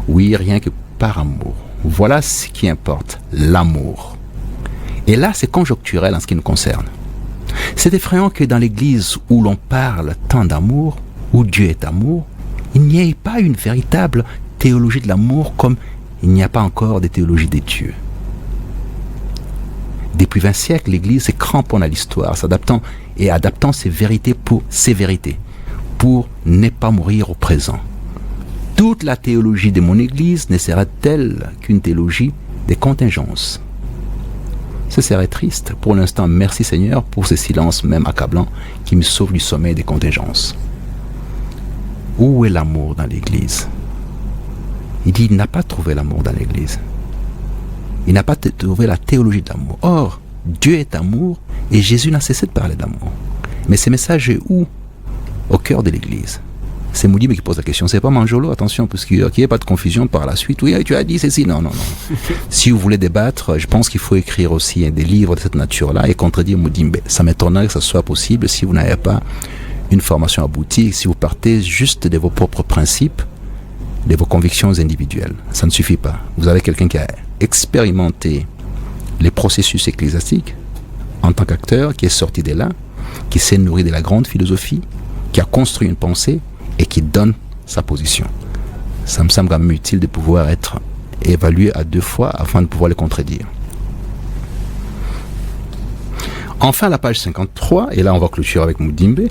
Oui, rien que par amour. Voilà ce qui importe, l'amour. Et là, c'est conjoncturel en ce qui nous concerne. C'est effrayant que dans l'église où l'on parle tant d'amour, où Dieu est amour, il n'y ait pas une véritable théologie de l'amour comme il n'y a pas encore de théologie des dieux. Depuis 20 siècles, l'Église se cramponne à l'histoire, s'adaptant et adaptant ses vérités, pour ne pas mourir au présent. Toute la théologie de mon Église ne sera-t-elle qu'une théologie des contingences? Ce serait triste. Pour l'instant, merci Seigneur pour ce silence même accablant qui me sauve du sommeil des contingences. Où est l'amour dans l'Église? Il dit, il n'a pas trouvé l'amour dans l'Église. Il n'a pas trouvé la théologie d'amour. Or, Dieu est amour et Jésus n'a cessé de parler d'amour. Mais ce message est où? Au cœur de l'Église. C'est Moudimbe qui pose la question. C'est pas Manjolo, attention, parce qu'il n'y ait pas de confusion par la suite. Oui, tu as dit ceci. Non. Si vous voulez débattre, je pense qu'il faut écrire aussi des livres de cette nature-là et contredire Moudimbe. Ça m'étonnerait que ça soit possible si vous n'avez pas une formation aboutie, si vous partez juste de vos propres principes, de vos convictions individuelles. Ça ne suffit pas. Vous avez quelqu'un qui a expérimenté les processus ecclésiastiques en tant qu'acteur, qui est sorti de là, qui s'est nourri de la grande philosophie, qui a construit une pensée et qui donne sa position. Ça me semble quand même utile de pouvoir être évalué à 2 fois afin de pouvoir le contredire. Enfin, la page 53, et là on va clôturer avec Mudimbe.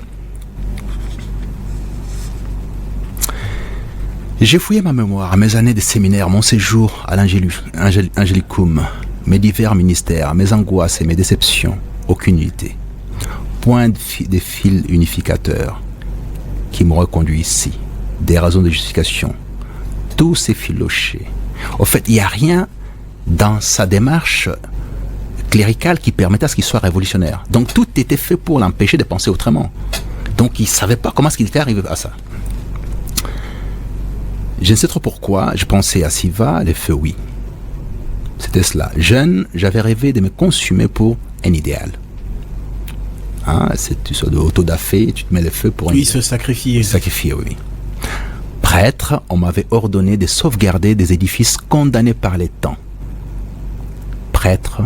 J'ai fouillé ma mémoire, mes années de séminaire, mon séjour à l'Angelicum, mes divers ministères, mes angoisses et mes déceptions, aucune unité. Point de fil unificateur qui m'aurait conduit ici, des raisons de justification. Tout s'est filoché. Au fait, il n'y a rien dans sa démarche cléricale qui permettait à ce qu'il soit révolutionnaire. Donc tout était fait pour l'empêcher de penser autrement. Donc il ne savait pas comment est-ce qu'il était arrivé à ça. Je ne sais trop pourquoi, je pensais à Siva, les feux, oui. C'était cela. Jeune, j'avais rêvé de me consumer pour un idéal. Hein, tu sors de autodafé, tu te mets les feux pour un idéal. Se sacrifier. Sacrifier, oui. Prêtre, on m'avait ordonné de sauvegarder des édifices condamnés par les temps. Prêtre,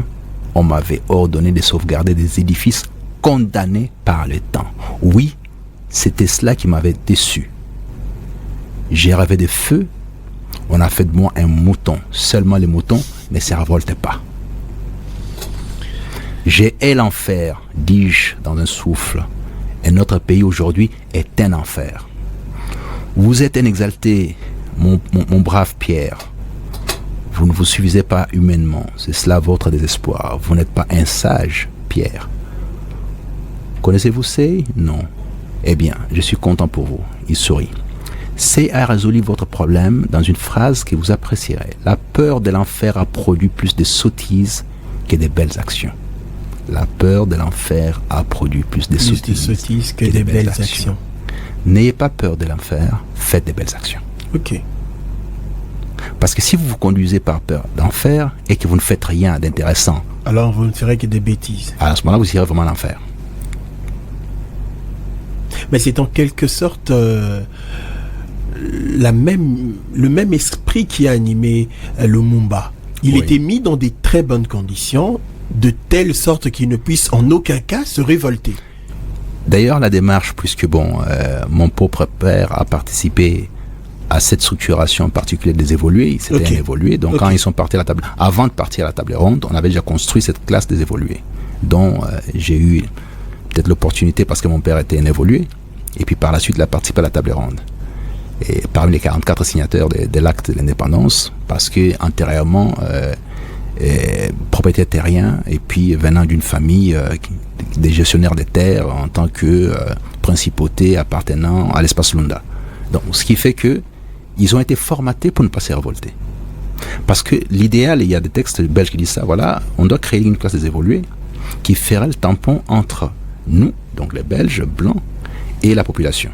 on m'avait ordonné de sauvegarder des édifices condamnés par le temps. Oui, c'était cela qui m'avait déçu. J'ai rêvé de feu, on a fait de moi un mouton. Seulement les moutons ne se révoltaient pas. J'ai hais l'enfer, dis-je dans un souffle. Et notre pays aujourd'hui est un enfer. Vous êtes un exalté, mon brave Pierre. Vous ne vous suffisez pas humainement, c'est cela votre désespoir. Vous n'êtes pas un sage, Pierre. Connaissez-vous C? Non. Eh bien, je suis content pour vous. Il sourit. C a résolu votre problème dans une phrase que vous apprécierez. La peur de l'enfer a produit plus de sottises que de belles actions. La peur de l'enfer a produit plus de sottises que de belles actions. N'ayez pas peur de l'enfer, faites de belles actions. Ok. Parce que si vous vous conduisez par peur d'enfer et que vous ne faites rien d'intéressant, alors vous ne ferez que des bêtises. À ce moment-là, vous irez vraiment à l'enfer. Mais c'est en quelque sorte le même esprit qui a animé Lumumba. Il était mis dans des très bonnes conditions, de telle sorte qu'il ne puisse en aucun cas se révolter. D'ailleurs, la démarche, puisque mon propre père a participé à cette structuration particulière des évolués, c'était un évolué, donc quand ils sont partis à la table, avant de partir à la table ronde, on avait déjà construit cette classe des évolués, dont j'ai eu peut-être l'opportunité parce que mon père était un évolué, et puis par la suite il a participé à la table ronde. Et parmi les 44 signataires de l'acte de l'indépendance, parce que antérieurement, propriétaire terrien, et puis venant d'une famille des gestionnaires des terres en tant que principauté appartenant à l'espace Lunda. Donc, ce qui fait que ils ont été formatés pour ne pas se révolter. Parce que l'idéal, il y a des textes belges qui disent ça, voilà, on doit créer une classe des évolués qui ferait le tampon entre nous, donc les Belges blancs, et la population.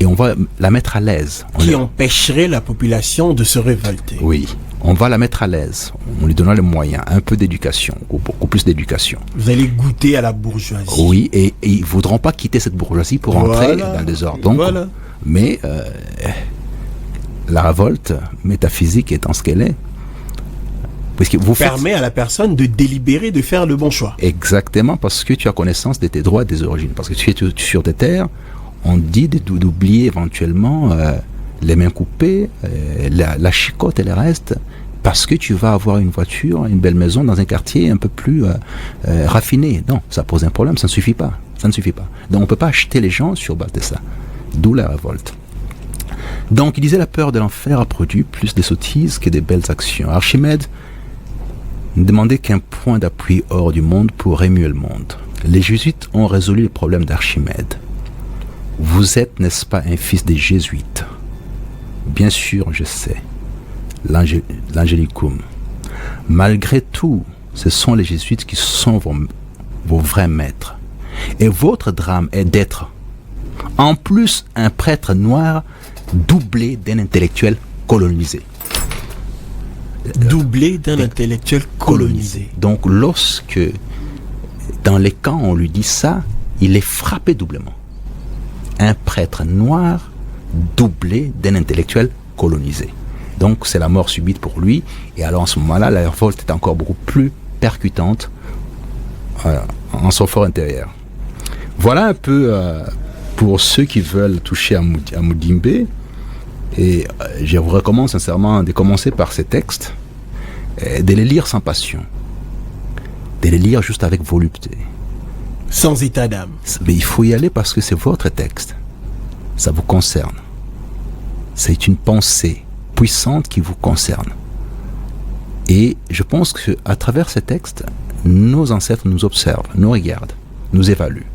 Et on va la mettre à l'aise. Qui empêcherait la population de se révolter. Oui, on va la mettre à l'aise. On lui donnera les moyens, un peu d'éducation, beaucoup plus d'éducation. Vous allez goûter à la bourgeoisie. Oui, et ils ne voudront pas quitter cette bourgeoisie pour entrer dans le désordre. Donc, mais la révolte métaphysique étant ce qu'elle est, puisque vous permet à la personne de délibérer, de faire le bon choix. Exactement, parce que tu as connaissance de tes droits et des origines. Parce que tu es sur tes terres, on dit d'oublier éventuellement les mains coupées, la chicotte et le reste, parce que tu vas avoir une voiture, une belle maison dans un quartier un peu plus raffiné. Non, ça pose un problème, ça ne suffit pas. Ça ne suffit pas. Donc on ne peut pas acheter les gens sur base de ça. D'où la révolte. Donc il disait la peur de l'enfer a produit plus de sottises que de belles actions. Archimède ne demandait qu'un point d'appui hors du monde pour remuer le monde. Les jésuites ont résolu le problème d'Archimède. Vous êtes, n'est-ce pas, un fils des jésuites? Bien sûr, je sais. L'Angelicum. Malgré tout, ce sont les jésuites qui sont vos vrais maîtres. Et votre drame est d'être, en plus, un prêtre noir doublé d'un intellectuel colonisé. Doublé d'un intellectuel colonisé. Donc, lorsque, dans les camps, on lui dit ça, il est frappé doublement. Un prêtre noir doublé d'un intellectuel colonisé. Donc c'est la mort subite pour lui. Et alors en ce moment-là, la révolte est encore beaucoup plus percutante en son fort intérieur. Voilà un peu pour ceux qui veulent toucher à Mudimbe. Et je vous recommande sincèrement de commencer par ces textes, de les lire sans passion, de les lire juste avec volupté. Sans état d'âme. Mais il faut y aller parce que c'est votre texte. Ça vous concerne. C'est une pensée puissante qui vous concerne. Et je pense qu'à travers ces textes, nos ancêtres nous observent, nous regardent, nous évaluent.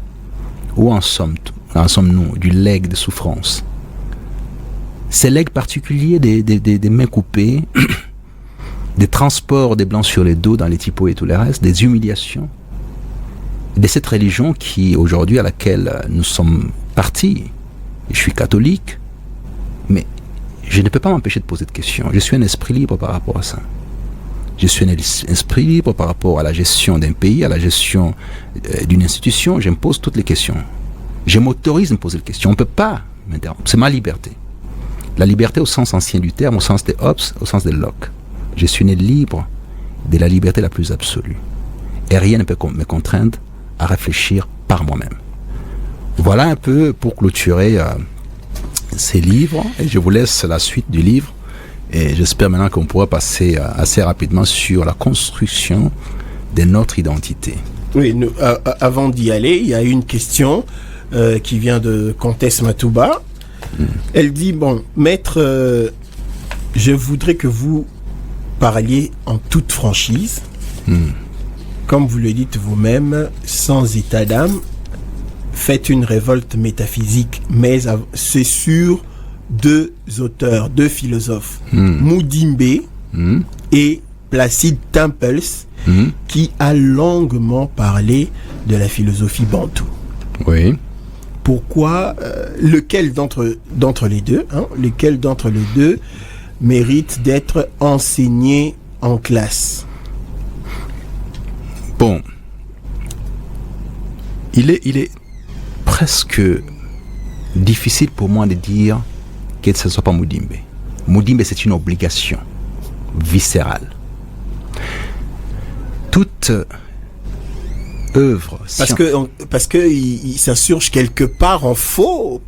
Où en sommes-nous du legs de souffrance? Ces legs particuliers des mains coupées, des transports des blancs sur les dos dans les typos et tout le reste, des humiliations, de cette religion qui, aujourd'hui, à laquelle nous sommes partis. Je suis catholique, mais je ne peux pas m'empêcher de poser de questions. Je suis un esprit libre par rapport à ça. Je suis un esprit libre par rapport à la gestion d'un pays, à la gestion d'une institution. Je me pose toutes les questions. Je m'autorise à me poser des questions. On ne peut pas m'interrompre. C'est ma liberté. La liberté au sens ancien du terme, au sens des Hobbes, au sens de Locke. Je suis né libre de la liberté la plus absolue. Et rien ne peut me contraindre à réfléchir par moi-même. Voilà un peu pour clôturer ces livres. Et je vous laisse la suite du livre. Et j'espère maintenant qu'on pourra passer assez rapidement sur la construction de notre identité. Oui, avant d'y aller, il y a une question qui vient de Comtesse Matouba. Elle dit, bon, maître, je voudrais que vous parliez en toute franchise, comme vous le dites vous-même, sans état d'âme, faites une révolte métaphysique, mais c'est sur deux auteurs, deux philosophes, Mudimbe et Placide Tempels, qui a longuement parlé de la philosophie bantoue. Oui. Pourquoi, lequel d'entre les deux mérite d'être enseigné en classe? Bon, il est presque difficile pour moi de dire que ce ne soit pas Mudimbe. Mudimbe, c'est une obligation viscérale. Toute œuvre... Parce que il s'insurge quelque part en faux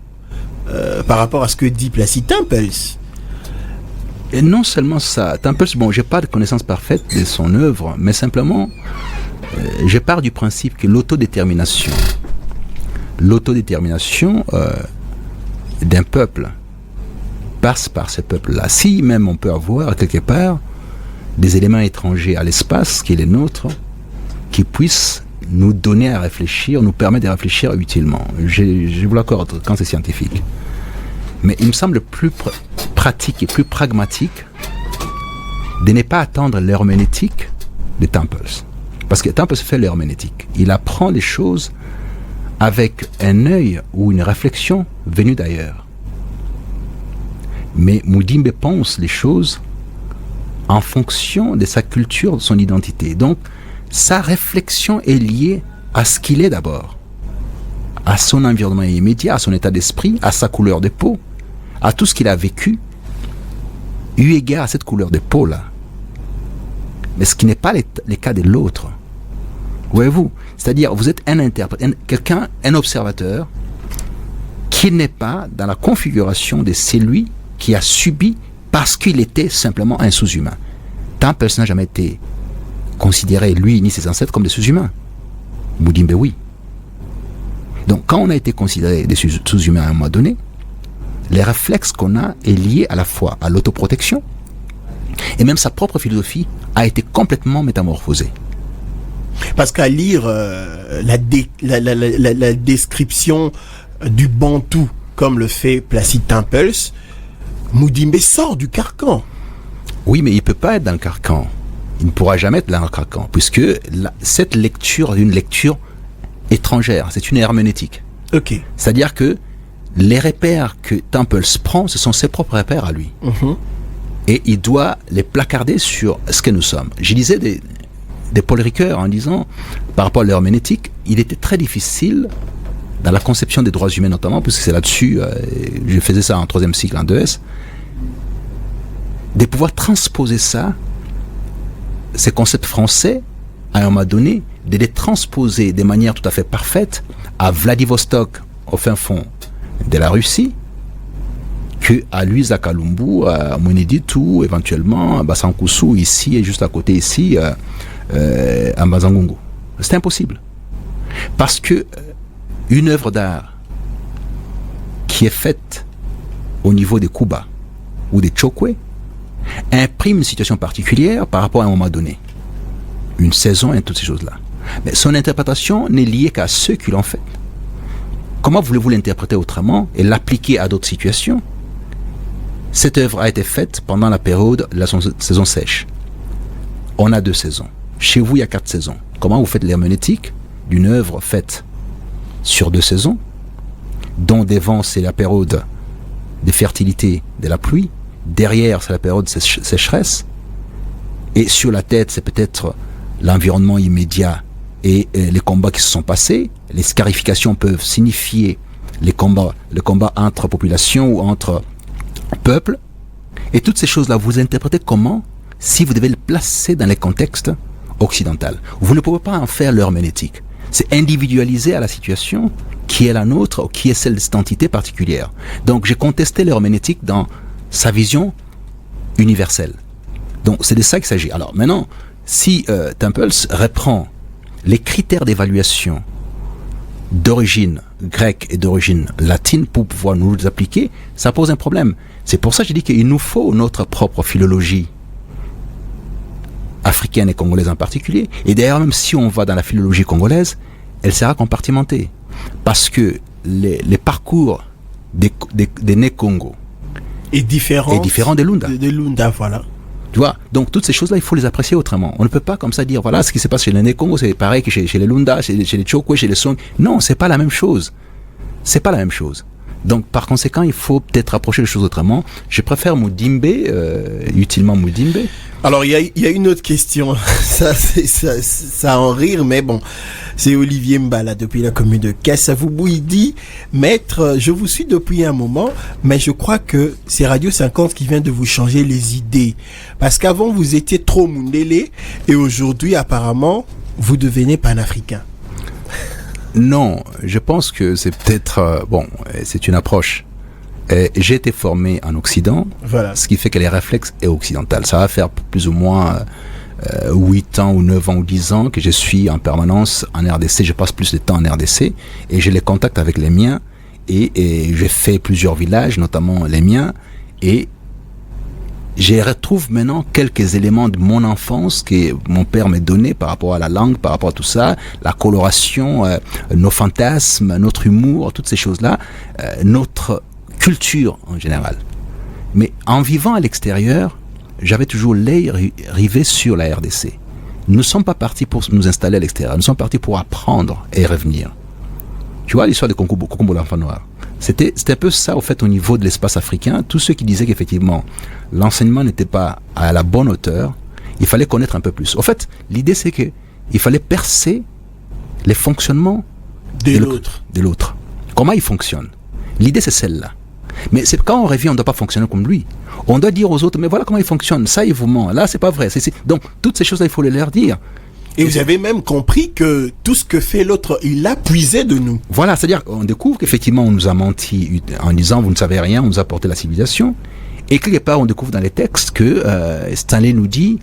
par rapport à ce que dit Placide Tempels. Et non seulement ça, Tempels, bon, je n'ai pas de connaissance parfaite de son œuvre, mais simplement, je pars du principe que l'autodétermination d'un peuple passe par ce peuple-là. Si même on peut avoir quelque part des éléments étrangers à l'espace qui est le nôtre, qui puissent nous donner à réfléchir, nous permettre de réfléchir utilement. Je vous l'accorde quand c'est scientifique. Mais il me semble plus pratique et plus pragmatique de ne pas attendre l'herméneutique de Tempels. Parce que Tempels fait l'herméneutique. Il apprend les choses avec un œil ou une réflexion venue d'ailleurs. Mais Mudimbe pense les choses en fonction de sa culture, de son identité. Donc, sa réflexion est liée à ce qu'il est d'abord, à son environnement immédiat, à son état d'esprit, à sa couleur de peau, à tout ce qu'il a vécu, eu égard à cette couleur de peau-là. Mais ce qui n'est pas le cas de l'autre. Voyez-vous? C'est-à-dire, vous êtes un interprète, un observateur, qui n'est pas dans la configuration de celui qui a subi parce qu'il était simplement un sous-humain. Tempels n'a jamais été considéré, lui ni ses ancêtres, comme des sous-humains. Mudimbe, oui. Donc, quand on a été considéré des sous-humains à un moment donné, les réflexes qu'on a est lié à la fois à l'autoprotection et même sa propre philosophie a été complètement métamorphosée. Parce qu'à lire la description du bantou comme le fait Placide Tempels, Mudimbe sort du carcan. Oui, mais il ne peut pas être dans le carcan. Il ne pourra jamais être dans le carcan, puisque cette lecture est une lecture étrangère, c'est une herméneutique. Ok. C'est-à-dire que les repères que Tempels prend, ce sont ses propres repères à lui. Et il doit les placarder sur ce que nous sommes. Je disais de Paul Ricoeur en disant, par rapport à l'herméneutique, il était très difficile dans la conception des droits humains notamment, puisque c'est là-dessus, je faisais ça en 3e cycle en 2S, de pouvoir transposer ça, ces concepts français, à un moment donné, de les transposer de manière tout à fait parfaite à Vladivostok, au fin fond de la Russie, que à Luisa Kalumbu, à Mweneditu, éventuellement à Basankusu, ici et juste à côté ici, à Mazangungu. C'est impossible. Parce que une œuvre d'art qui est faite au niveau des Kuba ou des Chokwe imprime une situation particulière par rapport à un moment donné. Une saison et toutes ces choses-là. Mais son interprétation n'est liée qu'à ceux qui l'ont faite. Comment voulez-vous l'interpréter autrement et l'appliquer à d'autres situations? Cette œuvre a été faite pendant la période de la saison sèche. On a 2 saisons. Chez vous, il y a 4 saisons. Comment vous faites l'herméneutique d'une œuvre faite sur 2 saisons, dont devant c'est la période de fertilité de la pluie, derrière c'est la période de sécheresse, et sur la tête c'est peut-être l'environnement immédiat et les combats qui se sont passés. Les scarifications peuvent signifier les combats entre populations ou entre peuples. Et toutes ces choses-là, vous interprétez comment si vous devez le placer dans les contextes occidentaux. Vous ne pouvez pas en faire l'herméneutique. C'est individualisé à la situation qui est la nôtre, ou qui est celle de cette entité particulière. Donc j'ai contesté l'herméneutique dans sa vision universelle. Donc c'est de ça qu'il s'agit. Alors maintenant, si Temples reprend les critères d'évaluation d'origine grecque et d'origine latine pour pouvoir nous les appliquer, ça pose un problème. C'est pour ça que je dis qu'il nous faut notre propre philologie africaine et congolaise en particulier. Et d'ailleurs, même si on va dans la philologie congolaise, elle sera compartimentée. Parce que les parcours des Né-Congo est différent des Lunda. Des Lunda, voilà. Tu vois, donc toutes ces choses-là, il faut les apprécier autrement. On ne peut pas comme ça dire, voilà, ce qui se passe chez les Né-Congo, c'est pareil que chez les Lunda, chez les Chokwe, chez les Song. Non, c'est pas la même chose. C'est pas la même chose. Donc, par conséquent, il faut peut-être approcher les choses autrement. Je préfère Mudimbe, utilement Mudimbe. Alors, il y a une autre question. Ça en rire, mais bon. C'est Olivier Mbala, depuis la commune de Kassavoubou. Il dit, maître, je vous suis depuis un moment, mais je crois que c'est Radio 50 qui vient de vous changer les idées. Parce qu'avant, vous étiez trop Mundele, et aujourd'hui, apparemment, vous devenez panafricain. Non, je pense que c'est peut-être... c'est une approche. J'ai été formé en Occident, voilà. Ce qui fait que les réflexes est occidental. Ça va faire plus ou moins 8 ans ou 9 ans ou 10 ans que je suis en permanence en RDC. Je passe plus de temps en RDC et j'ai les contacts avec les miens et j'ai fait plusieurs villages, notamment les miens, et je retrouve maintenant quelques éléments de mon enfance que mon père m'a donné par rapport à la langue, par rapport à tout ça, la coloration, nos fantasmes, notre humour, toutes ces choses-là, notre culture en général. Mais en vivant à l'extérieur, j'avais toujours l'œil rivé sur la RDC. Nous ne sommes pas partis pour nous installer à l'extérieur, nous sommes partis pour apprendre et revenir. Tu vois l'histoire de Kokombo l'enfant noir. C'était un peu ça, au fait, au niveau de l'espace africain. Tous ceux qui disaient qu'effectivement, l'enseignement n'était pas à la bonne hauteur, il fallait connaître un peu plus. Au fait, l'idée, c'est qu'il fallait percer les fonctionnements de l'autre. Comment il fonctionne. L'idée, c'est celle-là. Mais c'est quand on revient, on ne doit pas fonctionner comme lui. On doit dire aux autres, mais voilà comment il fonctionne. Ça, il vous ment. Là, c'est pas vrai. Donc, toutes ces choses-là, il faut les leur dire. Et vous avez même compris que tout ce que fait l'autre, il l'a puisé de nous. Voilà, c'est-à-dire qu'on découvre qu'effectivement, on nous a menti en disant, vous ne savez rien, on nous a apporté la civilisation. Et quelque part, on découvre dans les textes que Stanley nous dit,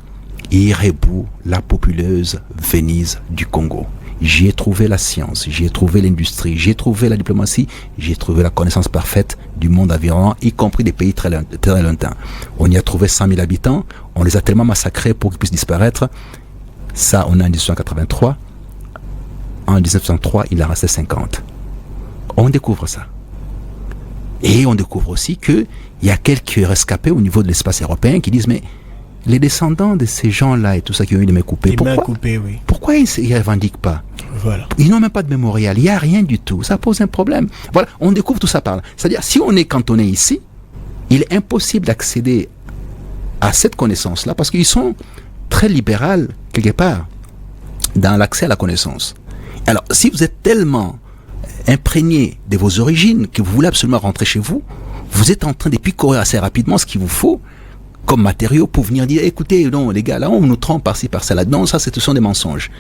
Irebu, la populeuse Venise du Congo. J'y ai trouvé la science, j'y ai trouvé l'industrie, j'y ai trouvé la diplomatie, j'y ai trouvé la connaissance parfaite du monde environnant, y compris des pays très lointains. On y a trouvé 100 000 habitants, on les a tellement massacrés pour qu'ils puissent disparaître. Ça, on est en 1883. En 1903, il en restait 50. On découvre ça. Et on découvre aussi qu'il y a quelques rescapés au niveau de l'espace européen qui disent, mais les descendants de ces gens-là et tout ça qui ont eu des mains coupées, pourquoi ils ne revendiquent pas? Voilà. Ils n'ont même pas de mémorial, il n'y a rien du tout. Ça pose un problème. Voilà, on découvre tout ça par là. C'est-à-dire, si on est cantonné ici, il est impossible d'accéder à cette connaissance-là parce qu'ils sont très libéral, quelque part, dans l'accès à la connaissance. Alors, si vous êtes tellement imprégné de vos origines que vous voulez absolument rentrer chez vous, vous êtes en train de picorer assez rapidement ce qu'il vous faut comme matériaux pour venir dire, écoutez, non, les gars, là, on nous trompe par-ci, par-là. Non, ça, ce sont des mensonges.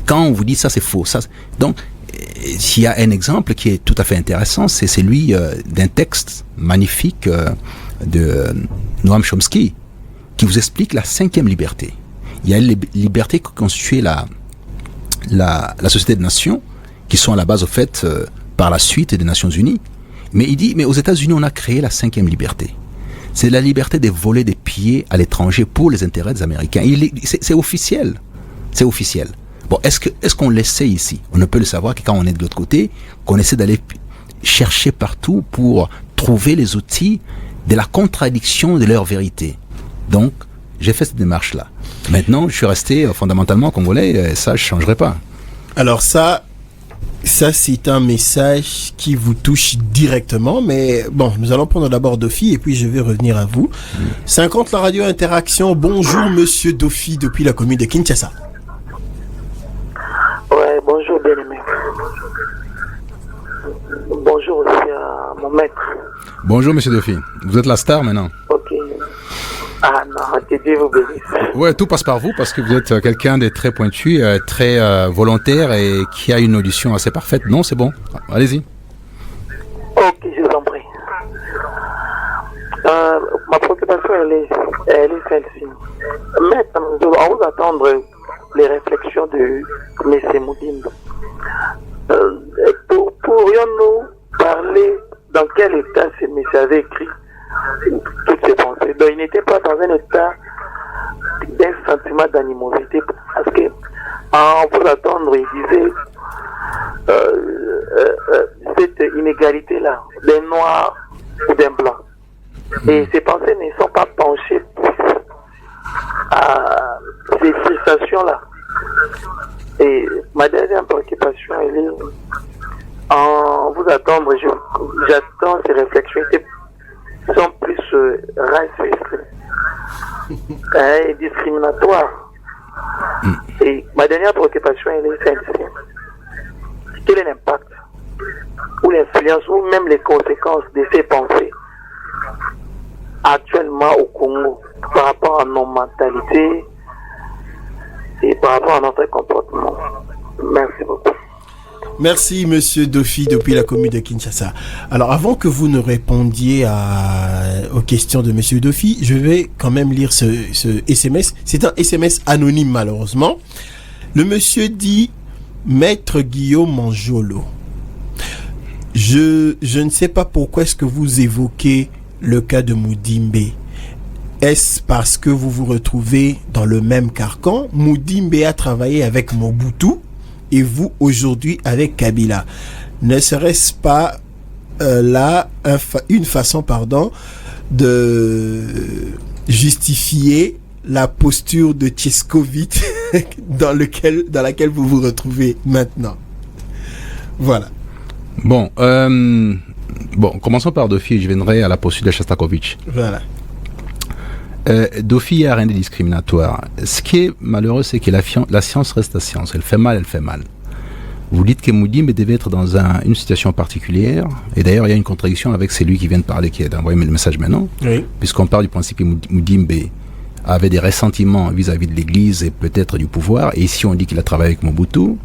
Quand on vous dit ça, c'est faux. Ça, donc, s'il y a un exemple qui est tout à fait intéressant, c'est celui d'un texte magnifique de Noam Chomsky, qui vous explique la 5e liberté. Il y a les libertés qui constituent la société des nations, qui sont à la base, au fait, par la suite des Nations Unies. Mais il dit, mais aux États-Unis, on a créé la 5e liberté. C'est la liberté de voler des pieds à l'étranger pour les intérêts des Américains. C'est officiel. C'est officiel. Bon, est-ce qu'on l'essaie ici? On ne peut le savoir que quand on est de l'autre côté, qu'on essaie d'aller chercher partout pour trouver les outils de la contradiction de leur vérité. Donc, j'ai fait cette démarche-là. Maintenant, je suis resté fondamentalement congolais, et ça, je ne changerai pas. Alors ça, c'est un message qui vous touche directement, mais bon, nous allons prendre d'abord Dofi et puis je vais revenir à vous. 50 la radio interaction. Bonjour Monsieur Dofi depuis la commune de Kinshasa. Ouais, bonjour bien-aimé. Bonjour aussi à mon maître. Bonjour Monsieur Dofi. Vous êtes la star maintenant. Ok. Ah non, que Dieu vous bénisse. Ouais, tout passe par vous parce que vous êtes quelqu'un de très pointu, très volontaire et qui a une audition assez parfaite. Non, c'est bon. Allez-y. Ok, je vous en prie. Ma préoccupation, elle est celle-ci. Maître, on vous attendre les réflexions de M. Moudimbe. Pourrions-nous parler dans quel état ce monsieur avait écrit toutes ses pensées? Donc il n'était pas dans un état d'un sentiment d'animosité, parce que en vous attendre, il disait cette inégalité-là, d'un noir ou d'un blanc. Et ses pensées ne sont pas penchées à ces frustrations-là. Et ma dernière préoccupation, elle est en vous attendre, j'attends ces réflexions qui sont plus racistes et discriminatoires. Et ma dernière préoccupation, elle est celle-ci. Quel est l'impact ou l'influence ou même les conséquences de ces pensées actuellement au Congo par rapport à nos mentalités et par rapport à notre comportement? Merci beaucoup. Merci Monsieur Dofi depuis la commune de Kinshasa. Alors avant que vous ne répondiez aux questions de Monsieur Dofi, je vais quand même lire ce SMS. C'est un SMS anonyme malheureusement. Le monsieur dit: Maître Guillaume Manjolo, je ne sais pas pourquoi est-ce que vous évoquez le cas de Moudimbe. Est-ce parce que vous vous retrouvez dans le même carcan? Moudimbe a travaillé avec Mobutu et vous aujourd'hui avec Kabila. Ne serait-ce pas là une façon de justifier la posture de Tcheskovitch dans laquelle vous vous retrouvez maintenant? Voilà. Bon, commençons par Dofi et je viendrai à la posture de Shostakovich. Voilà. Dofi, il n'y a rien de discriminatoire. Ce qui est malheureux, c'est que la science reste la science. Elle fait mal, elle fait mal. Vous dites que Moudimbe devait être dans une situation particulière. Et d'ailleurs, il y a une contradiction avec celui qui vient de parler, qui a envoyé le message maintenant. Oui. Puisqu'on parle du principe que Moudimbe avait des ressentiments vis-à-vis de l'Église et peut-être du pouvoir. Et ici, on dit qu'il a travaillé avec Mobutu.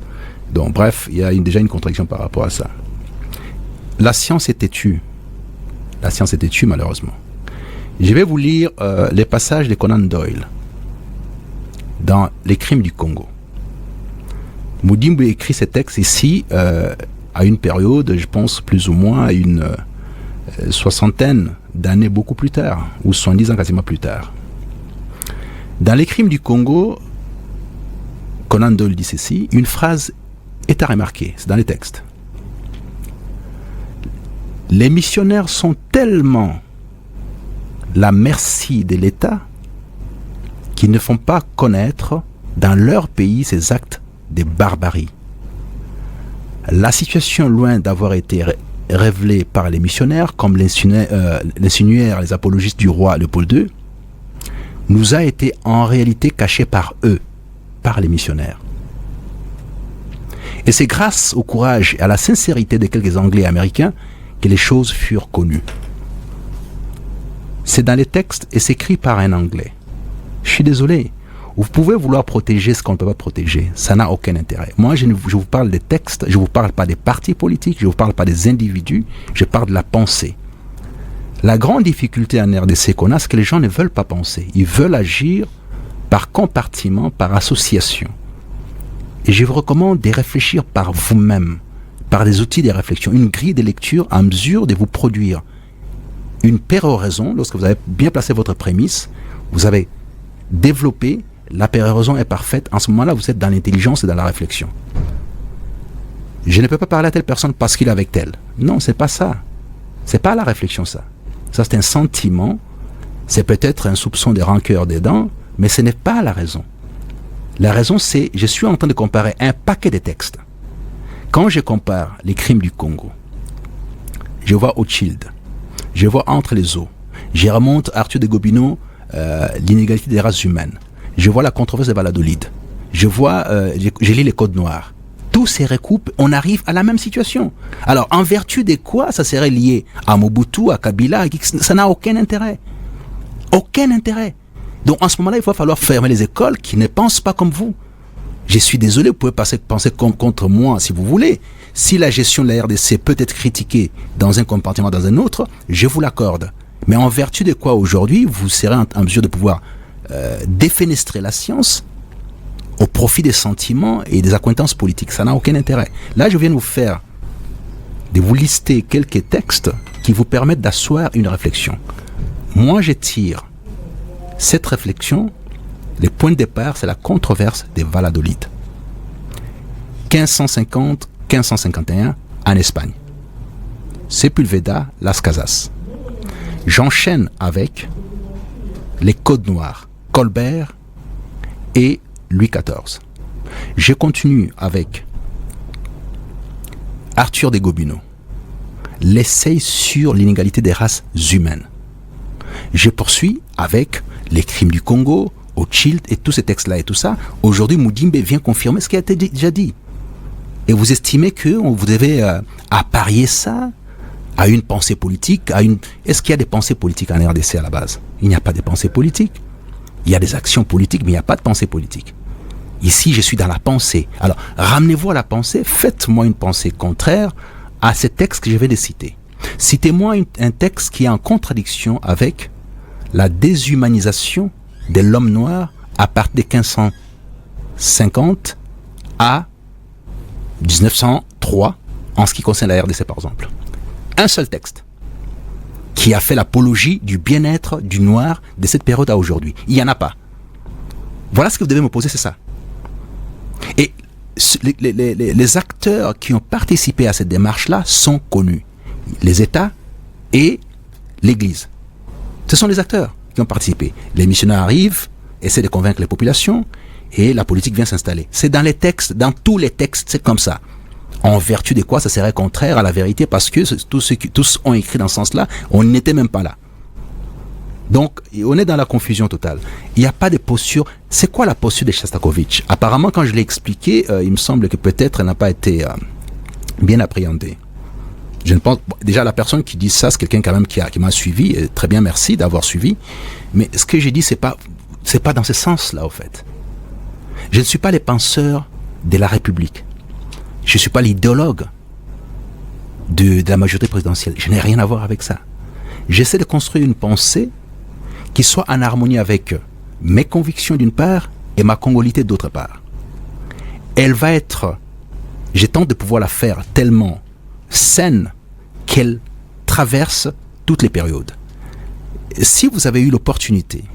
Donc, bref, il y a déjà une contradiction par rapport à ça. La science est têtue. La science est têtue, malheureusement. Je vais vous lire les passages de Conan Doyle dans Les Crimes du Congo. Moudimbe écrit ces textes ici à une période, je pense plus ou moins à une soixantaine d'années beaucoup plus tard, ou 70 ans quasiment plus tard. Dans Les Crimes du Congo, Conan Doyle dit ceci, une phrase est à remarquer, c'est dans les textes. Les missionnaires sont tellement la merci de l'État qu'ils ne font pas connaître dans leur pays ces actes de barbarie. La situation, loin d'avoir été révélée par les missionnaires, comme l'insinuèrent les apologistes du roi Léopold II, nous a été en réalité cachée par eux, par les missionnaires. Et c'est grâce au courage et à la sincérité de quelques Anglais et Américains que les choses furent connues. C'est dans les textes et c'est écrit par un Anglais. Je suis désolé. Vous pouvez vouloir protéger ce qu'on ne peut pas protéger. Ça n'a aucun intérêt. Moi, je vous parle des textes, je ne vous parle pas des partis politiques, je ne vous parle pas des individus, je parle de la pensée. La grande difficulté en RDC qu'on a, c'est que les gens ne veulent pas penser. Ils veulent agir par compartiment, par association. Et je vous recommande de réfléchir par vous-même, par des outils de réflexion, une grille de lecture à mesure de vous produire une péroraison. Lorsque vous avez bien placé votre prémisse, vous avez développé, la péroraison est parfaite. En ce moment-là, vous êtes dans l'intelligence et dans la réflexion. Je ne peux pas parler à telle personne parce qu'il est avec telle. Non, c'est pas ça. C'est pas la réflexion, ça. Ça, c'est un sentiment. C'est peut-être un soupçon de rancœur dedans, mais ce n'est pas la raison. La raison, c'est, je suis en train de comparer un paquet de textes. Quand je compare les crimes du Congo, je vois Ochild, je vois Entre les eaux, je remonte Arthur de Gobineau, l'inégalité des races humaines, je vois la controverse de Valladolid, je lis les codes noirs. Tout se recoupe, on arrive à la même situation. Alors, en vertu de quoi ça serait lié à Mobutu, à Kabila, ça n'a aucun intérêt. Aucun intérêt. Donc, en ce moment-là, il va falloir fermer les écoles qui ne pensent pas comme vous. Je suis désolé, vous pouvez penser contre moi si vous voulez. Si la gestion de la RDC peut être critiquée dans un compartiment, dans un autre, je vous l'accorde. Mais en vertu de quoi aujourd'hui, vous serez en mesure de pouvoir défenestrer la science au profit des sentiments et des accointances politiques. Ça n'a aucun intérêt. Là, je viens de vous lister quelques textes qui vous permettent d'asseoir une réflexion. Moi, je tire cette réflexion, les points de départ, c'est la controverse des Valladolid. 1550-1551 en Espagne. Sepulveda, Las Casas. J'enchaîne avec les codes noirs, Colbert et Louis XIV. Je continue avec Arthur de Gobineau, l'essai sur l'inégalité des races humaines. Je poursuis avec les crimes du Congo, Ochild et tous ces textes-là et tout ça. Aujourd'hui, Moudimbe vient confirmer ce qui a été déjà dit. Et vous estimez que vous devez apparier ça à une pensée politique, Est-ce qu'il y a des pensées politiques en RDC à la base? Il n'y a pas de pensées politiques. Il y a des actions politiques, mais il n'y a pas de pensée politique. Ici, je suis dans la pensée. Alors, ramenez-vous à la pensée, faites-moi une pensée contraire à ces textes que je vais de citer. Citez-moi un texte qui est en contradiction avec la déshumanisation de l'homme noir à partir de 1550 à 1903, en ce qui concerne la RDC par exemple. Un seul texte qui a fait l'apologie du bien-être du noir de cette période à aujourd'hui. Il n'y en a pas. Voilà ce que vous devez me poser, c'est ça. Et les acteurs qui ont participé à cette démarche-là sont connus. Les États et l'Église. Ce sont les acteurs qui ont participé. Les missionnaires arrivent, essaient de convaincre les populations, et la politique vient s'installer. C'est dans les textes, dans tous les textes, c'est comme ça. En vertu de quoi ça serait contraire à la vérité, parce que tous ont écrit dans ce sens-là, on n'était même pas là. Donc, on est dans la confusion totale. Il n'y a pas de posture. C'est quoi la posture de Shostakovich? Apparemment, quand je l'ai expliqué, il me semble que peut-être elle n'a pas été bien appréhendée. Je ne pense, déjà, la personne qui dit ça, c'est quelqu'un quand même qui m'a suivi, et très bien, merci d'avoir suivi. Mais ce que j'ai dit, c'est pas dans ce sens-là, au fait. Je ne suis pas les penseurs de la République. Je ne suis pas l'idéologue de la majorité présidentielle. Je n'ai rien à voir avec ça. J'essaie de construire une pensée qui soit en harmonie avec mes convictions d'une part et ma congolité d'autre part. Elle va être, je tente de pouvoir la faire tellement saine qu'elle traverse toutes les périodes. Si vous avez eu l'opportunité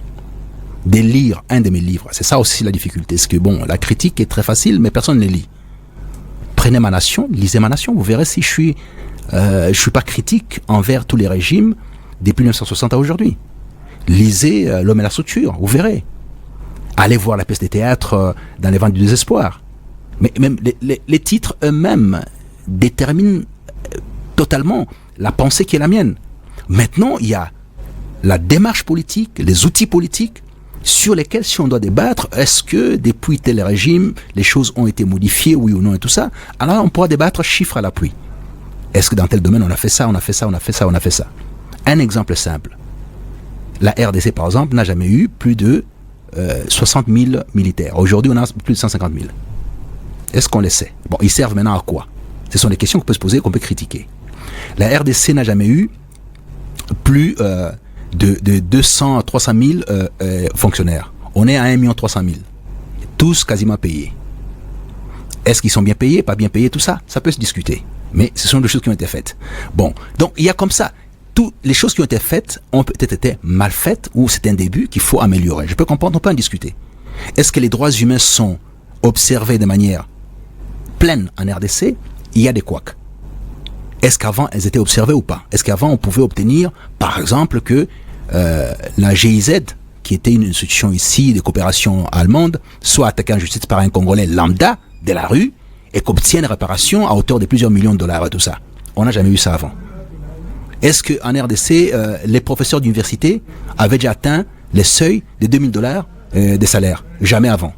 de lire un de mes livres, c'est ça aussi la difficulté, c'est que bon, la critique est très facile, mais personne ne lit. Prenez Ma Nation, lisez Ma Nation, vous verrez si je suis pas critique envers tous les régimes depuis 1960 à aujourd'hui. Lisez L'Homme et la structure, vous verrez. Allez voir la pièce de théâtre dans les vents du désespoir. Mais même les titres eux-mêmes déterminent totalement la pensée qui est la mienne. Maintenant, il y a la démarche politique, les outils politiques sur lesquels, si on doit débattre, est-ce que depuis tel régime, les choses ont été modifiées, oui ou non, et tout ça, alors on pourra débattre chiffre à l'appui. Est-ce que dans tel domaine, on a fait ça, on a fait ça, on a fait ça, on a fait ça. Un exemple simple. La RDC, par exemple, n'a jamais eu plus de 60 000 militaires. Aujourd'hui, on a plus de 150 000. Est-ce qu'on les sait? Bon, ils servent maintenant à quoi? Ce sont des questions qu'on peut se poser, qu'on peut critiquer. La RDC n'a jamais eu plus de 200 à 300 000 fonctionnaires. On est à 1 300 000. Tous quasiment payés. Est-ce qu'ils sont bien payés, pas bien payés, tout ça? Ça peut se discuter. Mais ce sont des choses qui ont été faites. Bon, donc il y a comme ça, toutes les choses qui ont été faites ont peut-être été mal faites ou c'est un début qu'il faut améliorer. Je peux comprendre, on peut en discuter. Est-ce que les droits humains sont observés de manière pleine en RDC? Il y a des couacs. Est-ce qu'avant elles étaient observées ou pas? Est-ce qu'avant on pouvait obtenir, par exemple, que la GIZ, qui était une institution ici de coopération allemande, soit attaquée en justice par un Congolais lambda de la rue et qu'obtienne réparation à hauteur de plusieurs millions de dollars et tout ça? On n'a jamais eu ça avant. Est-ce qu'en RDC, les professeurs d'université avaient déjà atteint les seuils de 2000 dollars de salaire? Jamais avant.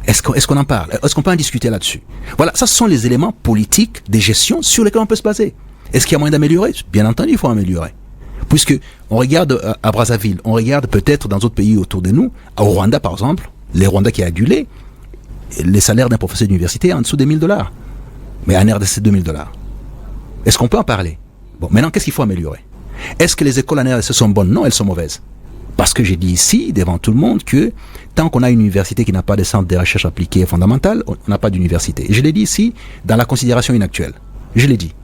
Est-ce qu'on en parle? Est-ce qu'on peut en discuter là-dessus? Voilà, ça ce sont les éléments politiques de gestion sur lesquels on peut se baser. Est-ce qu'il y a moyen d'améliorer? Bien entendu, il faut améliorer. Puisque on regarde à Brazzaville, on regarde peut-être dans d'autres pays autour de nous, au Rwanda par exemple, les Rwandais qui a adulé, les salaires d'un professeur d'université en dessous des 1000 dollars. Mais en RDC, 2000 dollars. Est-ce qu'on peut en parler? Bon, maintenant, qu'est-ce qu'il faut améliorer? Est-ce que les écoles en RDC sont bonnes? Non, elles sont mauvaises. Parce que j'ai dit ici, devant tout le monde, que tant qu'on a une université qui n'a pas de centre de recherche appliquée fondamentale, on n'a pas d'université. Et je l'ai dit ici, dans la considération inactuelle. Je l'ai dit.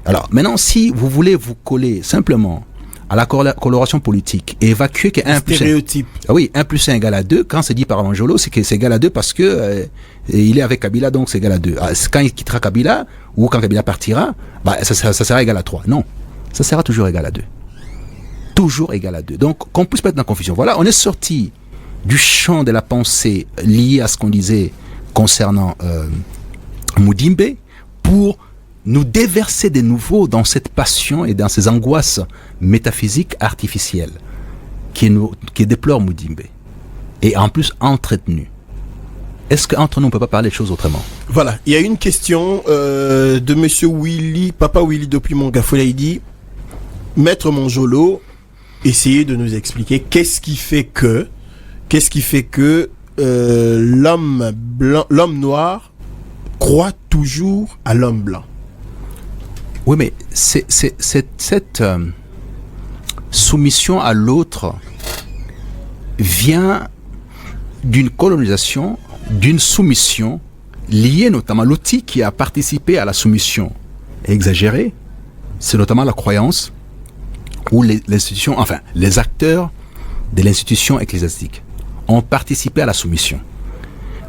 Alors, maintenant, si vous voulez vous coller simplement à la coloration politique et évacuer que 1 plus 1... Ah oui, 1 plus 1 égale à 2, quand c'est dit par Angelo, c'est que c'est égal à 2 parce que il est avec Kabila, donc c'est égal à 2. Quand il quittera Kabila, ou quand Kabila partira, bah, ça sera égal à 3. Non, ça sera toujours égal à 2. Toujours égal à 2. Donc, qu'on puisse pas être dans la confusion. Voilà, on est sorti du champ de la pensée lié à ce qu'on disait concernant Mudimbe pour nous déverser de nouveau dans cette passion et dans ces angoisses métaphysiques artificielles qui déplorent Mudimbe et en plus entretenues. Est-ce qu'entre nous on peut pas parler de choses autrement? Voilà, il y a une question de monsieur Willy, Papa Willy depuis Mongafola, il dit Maître Monjolo, essayez de nous expliquer qu'est-ce qui fait que l'homme blanc, l'homme noir croit toujours à l'homme blanc. Oui, mais cette soumission à l'autre vient d'une colonisation, d'une soumission liée notamment à l'outil qui a participé à la soumission exagérée, c'est notamment la croyance où l'institution, enfin les acteurs de l'institution ecclésiastique ont participé à la soumission.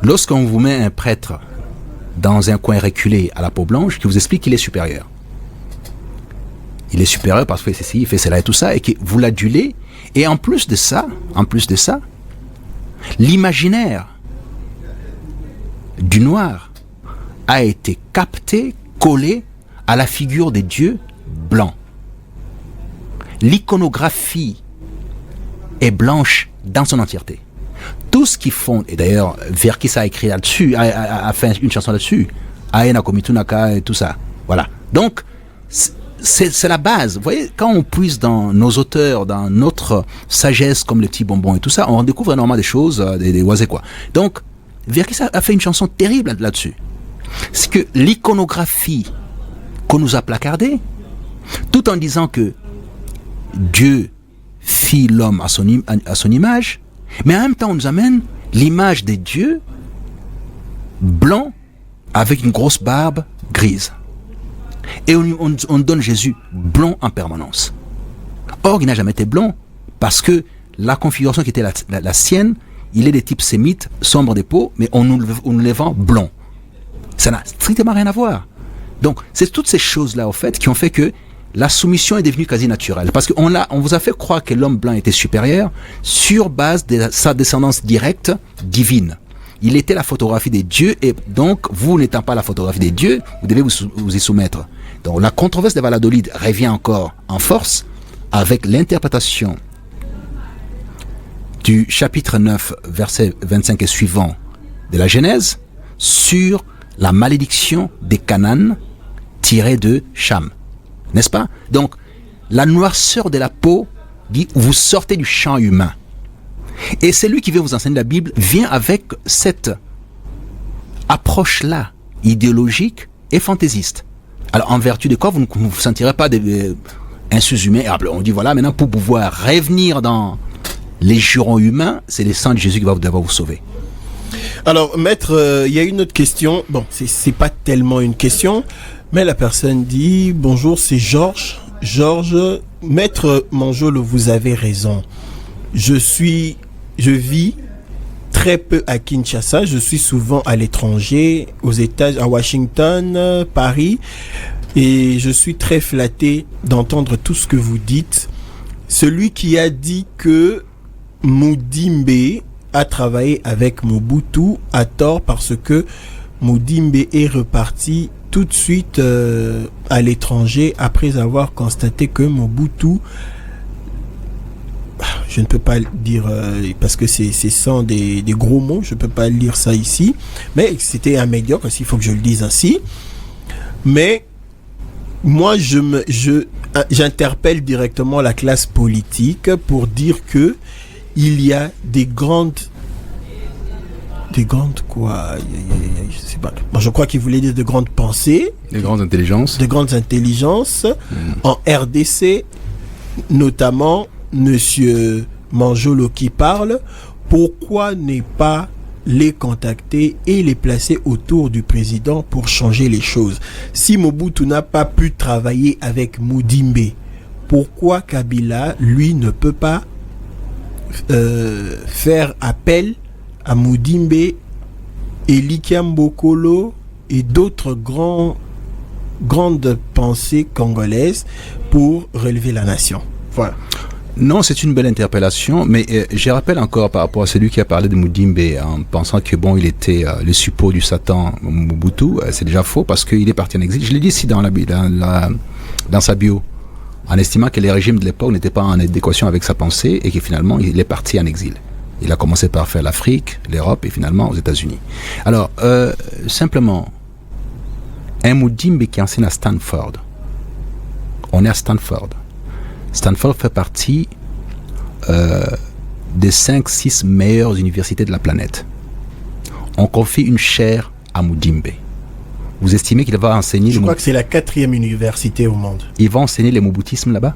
Lorsqu'on vous met un prêtre dans un coin reculé à la peau blanche qui vous explique qu'il est supérieur, il est supérieur parce qu'il fait ceci, il fait cela et tout ça, et que vous l'adulez, et en plus de ça, l'imaginaire du noir a été capté, collé à la figure des dieux blancs. L'iconographie est blanche dans son entièreté. Tout ce qu'ils font, et d'ailleurs Verkis a écrit là-dessus, a fait une chanson là-dessus, Aena Komitunaka et tout ça. Voilà. Donc, c'est la base. Vous voyez, quand on puise dans nos auteurs, dans notre sagesse comme les petits bonbons et tout ça, on découvre énormément des choses, des oisets quoi. Donc, Verkis a fait une chanson terrible là-dessus. C'est que l'iconographie qu'on nous a placardée, tout en disant que Dieu fit l'homme à son image, mais en même temps on nous amène l'image des dieux blancs avec une grosse barbe grise. Et on donne Jésus blond en permanence. Or, il n'a jamais été blond parce que la configuration qui était la sienne, il est de type sémite, sombre de peau, mais on nous les vend blond. Ça n'a strictement rien à voir. Donc, c'est toutes ces choses-là, au fait, qui ont fait que la soumission est devenue quasi naturelle. Parce qu'on vous a fait croire que l'homme blanc était supérieur sur base de sa descendance directe divine. Il était la photographie des dieux, et donc, vous n'étant pas la photographie des dieux, vous devez vous y soumettre. Donc, la controverse de Valladolid revient encore en force avec l'interprétation du chapitre 9, verset 25 et suivant de la Genèse sur la malédiction des Canaan tirée de Cham. N'est-ce pas? Donc, la noirceur de la peau dit vous sortez du champ humain. Et c'est lui qui vient vous enseigner la Bible, vient avec cette approche-là, idéologique et fantaisiste. Alors en vertu de quoi vous ne vous sentirez pas un sous-humain. On dit voilà, maintenant pour pouvoir revenir dans les jurons humains, c'est le sang de Jésus qui va devoir vous sauver. Alors maître, il y a une autre question. Bon, c'est pas tellement une question, mais la personne dit bonjour, c'est Georges. Georges, maître Manjolo, vous avez raison. Je vis très peu à Kinshasa, je suis souvent à l'étranger, aux États, à Washington, Paris, et je suis très flatté d'entendre tout ce que vous dites. Celui qui a dit que Mudimbe a travaillé avec Mobutu a tort, parce que Mudimbe est reparti tout de suite à l'étranger après avoir constaté que Mobutu, je ne peux pas le dire parce que c'est sans des gros mots, je ne peux pas lire ça ici, mais c'était un médiocre, il faut que je le dise ainsi. Mais moi j'interpelle directement la classe politique pour dire que il y a des grandes quoi, je sais pas. Moi, je crois qu'il voulait dire de grandes pensées, de grandes intelligences, en RDC, notamment Monsieur Manjolo qui parle. Pourquoi ne pas les contacter et les placer autour du président pour changer les choses? Si Mobutu n'a pas pu travailler avec Mudimbe, pourquoi Kabila, lui, ne peut pas faire appel à Mudimbe, Elikiam Bokolo et d'autres grandes pensées congolaises pour relever la nation? Voilà. Non, c'est une belle interpellation, mais je rappelle encore par rapport à celui qui a parlé de Mudimbe en pensant que bon, il était le suppôt du Satan Mobutu, c'est déjà faux parce qu'il est parti en exil. Je l'ai dit ici dans sa bio, en estimant que les régimes de l'époque n'étaient pas en adéquation avec sa pensée et que finalement il est parti en exil. Il a commencé par faire l'Afrique, l'Europe et finalement aux États-Unis. Alors, simplement, un Mudimbe qui enseigne à Stanford. On est à Stanford. Stanford fait partie des 5-6 meilleures universités de la planète. On confie une chaire à Mudimbe. Vous estimez qu'il va enseigner... Je crois que c'est la 4e université au monde. Il va enseigner les moboutismes là-bas.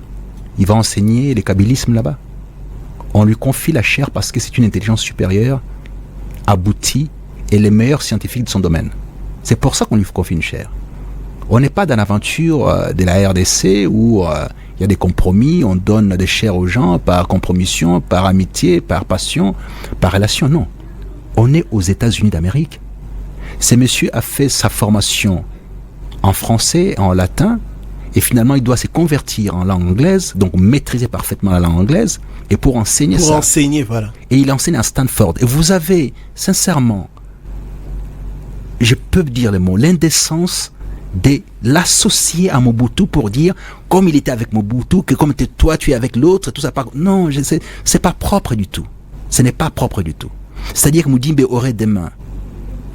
Il va enseigner les kabylismes là-bas. On lui confie la chaire parce que c'est une intelligence supérieure, aboutie et les meilleurs scientifiques de son domaine. C'est pour ça qu'on lui confie une chaire. On n'est pas dans l'aventure de la RDC où il y a des compromis, on donne des chaires aux gens par compromission, par amitié, par passion, par relation. Non. On est aux États-Unis d'Amérique. Ce monsieur a fait sa formation en français, en latin, et finalement il doit se convertir en langue anglaise, donc maîtriser parfaitement la langue anglaise, et pour enseigner ça. Pour enseigner, voilà. Et il enseigne à Stanford. Et vous avez, sincèrement, je peux dire les mots, l'indécence de l'associer à Mobutu pour dire, comme il était avec Mobutu, que comme toi tu es avec l'autre, tout ça. Non, c'est pas propre du tout. Ce n'est pas propre du tout. C'est-à-dire que Mudimbe aurait demain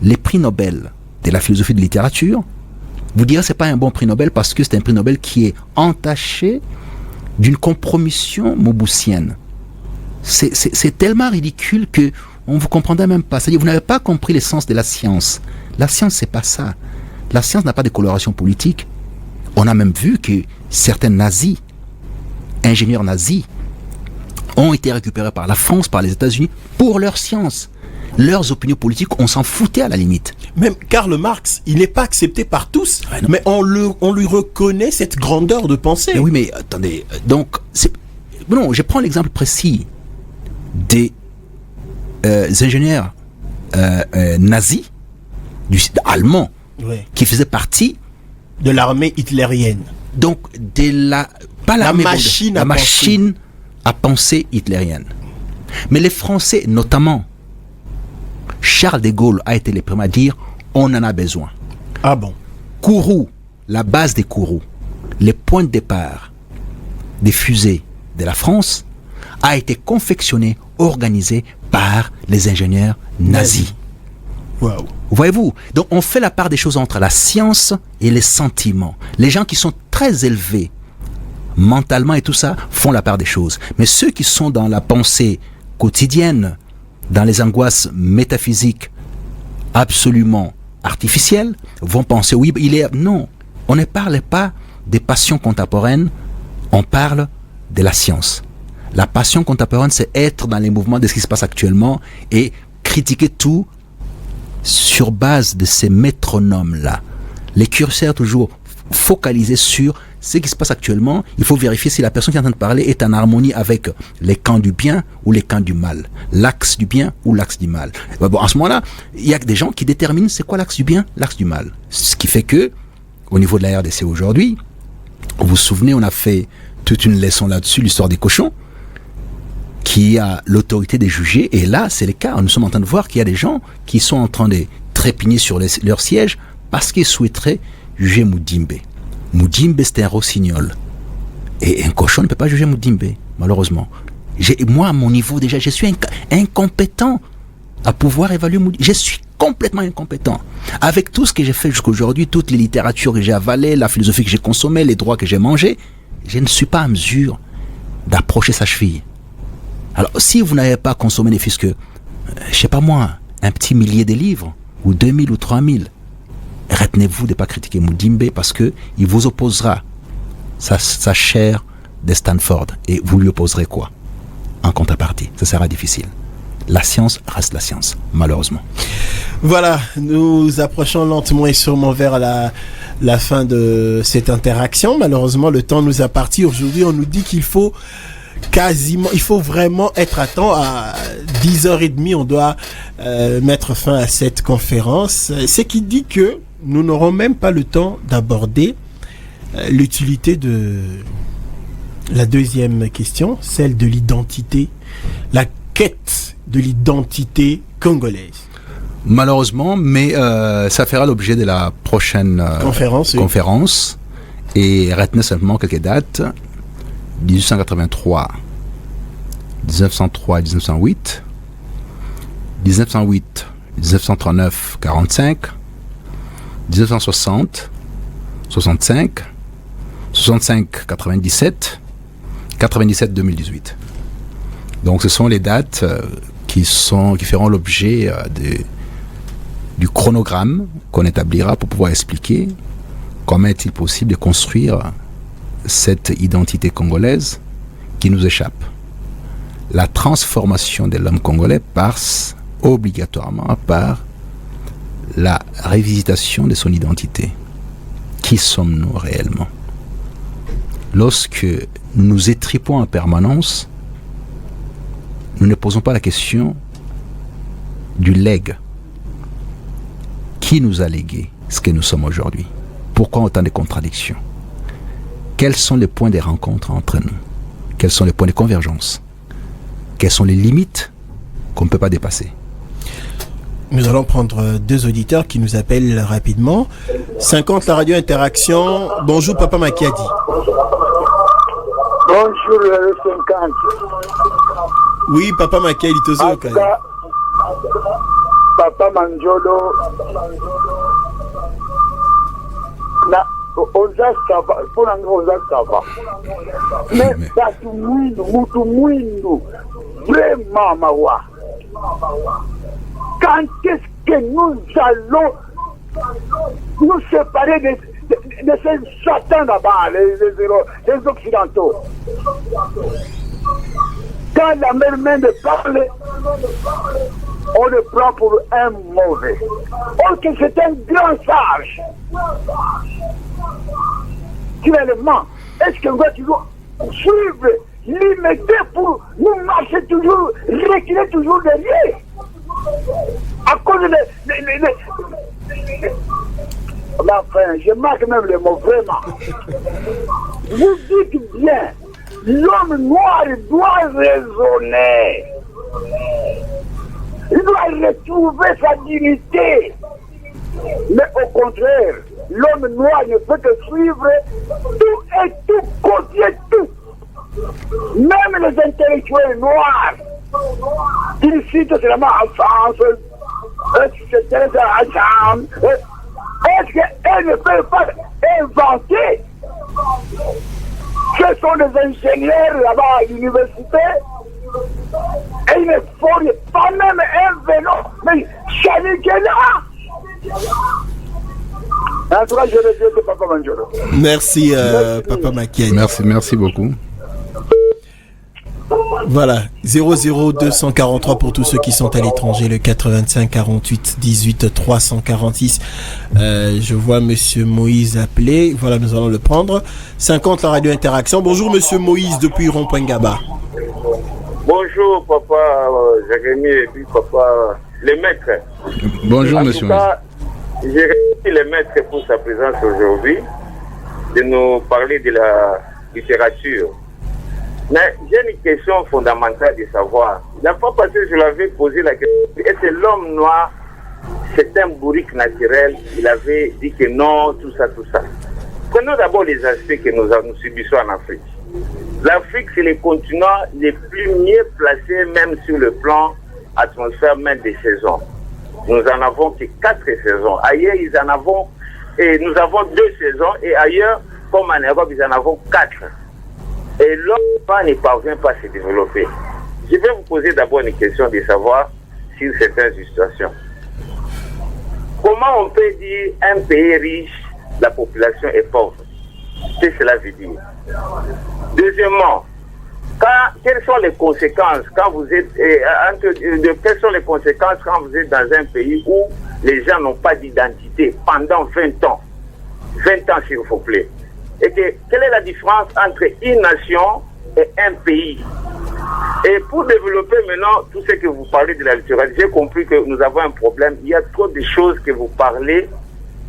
les prix Nobel de la philosophie de littérature. Vous direz c'est pas un bon prix Nobel parce que c'est un prix Nobel qui est entaché d'une compromission mobutienne. C'est tellement ridicule que on vous comprendrait même pas. C'est-à-dire vous n'avez pas compris l'essence de la science. La science c'est pas ça. La science n'a pas de coloration politique. On a même vu que certains nazis, ingénieurs nazis, ont été récupérés par la France, par les États-Unis, pour leur science. Leurs opinions politiques, on s'en foutait à la limite. Même Karl Marx, il n'est pas accepté par tous, mais on lui reconnaît cette grandeur de pensée. Mais oui, mais attendez, donc, bon, je prends l'exemple précis des ingénieurs nazis, allemands, oui, qui faisaient partie de l'armée hitlérienne. Donc, pas la machine à penser hitlérienne. Mais les Français, notamment, Charles de Gaulle a été le premier à dire on en a besoin. Ah bon? Kourou, la base des Kourou, les points de départ des fusées de la France, a été confectionné, organisé par les ingénieurs nazis. Wow. Voyez-vous? Donc on fait la part des choses entre la science et les sentiments. Les gens qui sont très élevés mentalement et tout ça, font la part des choses. Mais ceux qui sont dans la pensée quotidienne, dans les angoisses métaphysiques absolument artificielles, vont penser, oui, non, on ne parle pas des passions contemporaines, on parle de la science. La passion contemporaine, c'est être dans les mouvements de ce qui se passe actuellement et critiquer tout sur base de ces métronomes-là. Les curseurs toujours focalisés sur ce qui se passe actuellement. Il faut vérifier si la personne qui est en train de parler est en harmonie avec les camps du bien ou les camps du mal, l'axe du bien ou l'axe du mal. Bon, à ce moment-là, il y a des gens qui déterminent c'est quoi l'axe du bien, l'axe du mal. Ce qui fait que, au niveau de la RDC aujourd'hui, vous vous souvenez, on a fait toute une leçon là-dessus, l'histoire des cochons, qui a l'autorité de juger, et là c'est le cas, nous sommes en train de voir qu'il y a des gens qui sont en train de trépigner sur leur siège parce qu'ils souhaiteraient juger Mudimbe. Mudimbe c'est un rossignol, et un cochon ne peut pas juger Mudimbe, malheureusement. Moi à mon niveau déjà, je suis incompétent à pouvoir évaluer Mudimbe, je suis complètement incompétent. Avec tout ce que j'ai fait jusqu'à aujourd'hui, toutes les littératures que j'ai avalées, la philosophie que j'ai consommée, les droits que j'ai mangés, je ne suis pas en mesure d'approcher sa cheville. Alors, si vous n'avez pas consommé ne fût-ce que, je sais pas moi, un petit millier de livres, ou 2000 ou 3000, retenez-vous de ne pas critiquer Mudimbe parce que il vous opposera sa chaire de Stanford. Et vous lui opposerez quoi en contrepartie? Ça sera difficile. La science reste la science, malheureusement. Voilà, nous approchons lentement et sûrement vers la fin de cette interaction. Malheureusement, le temps nous a parti. Aujourd'hui, on nous dit qu'il faut vraiment être à temps. À 10h30, on doit mettre fin à cette conférence. Ce qui dit que nous n'aurons même pas le temps d'aborder l'utilité de la deuxième question, celle de l'identité, la quête de l'identité congolaise. Malheureusement, mais ça fera l'objet de la prochaine conférence. Et retenez simplement quelques dates. 1883, 1903 et 1908, 1908, 1939, 45, 1960, 65, 65, 97, 97, 2018. Donc ce sont les dates qui feront l'objet du chronogramme qu'on établira pour pouvoir expliquer comment est-il possible de construire cette identité congolaise qui nous échappe. La transformation de l'homme congolais passe obligatoirement par la révisitation de son identité. Qui sommes-nous réellement? Lorsque nous étripons en permanence, nous ne posons pas la question du legs. Qui nous a légué ce que nous sommes aujourd'hui? Pourquoi autant de contradictions? Quels sont les points de rencontre entre nous? Quels sont les points de convergence? Quelles sont les limites qu'on ne peut pas dépasser? Nous allons prendre deux auditeurs qui nous appellent rapidement. 50, la radio interaction. Bonjour, Papa Makiadi. Bonjour, le 50. Oui, Papa Makiadi, Tozo. Papa Manjolo. Ozasava, ponanga Ozasava. Mais Mutu Mwindu, vraiment Mawa. Quand est-ce que nous allons nous séparer de ces satans là-bas, les Occidentaux? Quand la mère de parle, on le prend pour un mauvais. Or que c'est un grand sage. Finalement, est-ce qu'on doit toujours suivre, limiter pour nous marcher toujours, reculer toujours derrière? À cause enfin, je marque même les mots vraiment. Vous dites bien, l'homme noir doit raisonner. Il doit retrouver sa dignité. Mais au contraire, l'homme noir ne peut que suivre tout et tout, copier tout. Même les intellectuels noirs, ils citent seulement en France, est-ce qu'elles ne peuvent pas inventer Ce sont des ingénieurs là-bas à l'université. Et ils ne font pas même un vélo. Mais Chanikena. En tout cas, je regrette Papa Manjoro. Merci, Papa Makiaï. Merci beaucoup. Voilà, 00243 pour tous ceux qui sont à l'étranger, le 85 48 18 346. Je vois Monsieur Moïse appeler. Voilà, nous allons le prendre. 50 la radio interaction. Bonjour Monsieur Moïse depuis Rond-Point Gaba. Bonjour Papa Jérémy et puis Papa les maîtres. Bonjour Monsieur Moïse. Je remercie les maîtres pour sa présence aujourd'hui, de nous parler de la littérature. Mais j'ai une question fondamentale de savoir. La fois passée, je l'avais posé la question, est-ce que l'homme noir, c'est un bourrique naturel? Il avait dit que non, tout ça. Prenons d'abord les aspects que nous subissons en Afrique. L'Afrique, c'est le continent le plus mieux placé, même sur le plan atmosphère, même des saisons. Nous en avons que 4 saisons. Ailleurs, nous avons 2 saisons, et ailleurs, comme en Europe, ils en avons 4. Et l'homme ne parvient pas à se développer. Je vais vous poser d'abord une question de savoir sur certaines situations. Comment on peut dire un pays riche, la population est pauvre? Qu'est-ce que cela veut dire? Deuxièmement, quelles sont les conséquences quand vous êtes quelles sont les conséquences quand vous êtes dans un pays où les gens n'ont pas d'identité pendant 20 ans? 20 ans, s'il vous plaît. Et quelle est la différence entre une nation et un pays? Et pour développer maintenant tout ce que vous parlez de la littérature, j'ai compris que nous avons un problème. Il y a trop de choses que vous parlez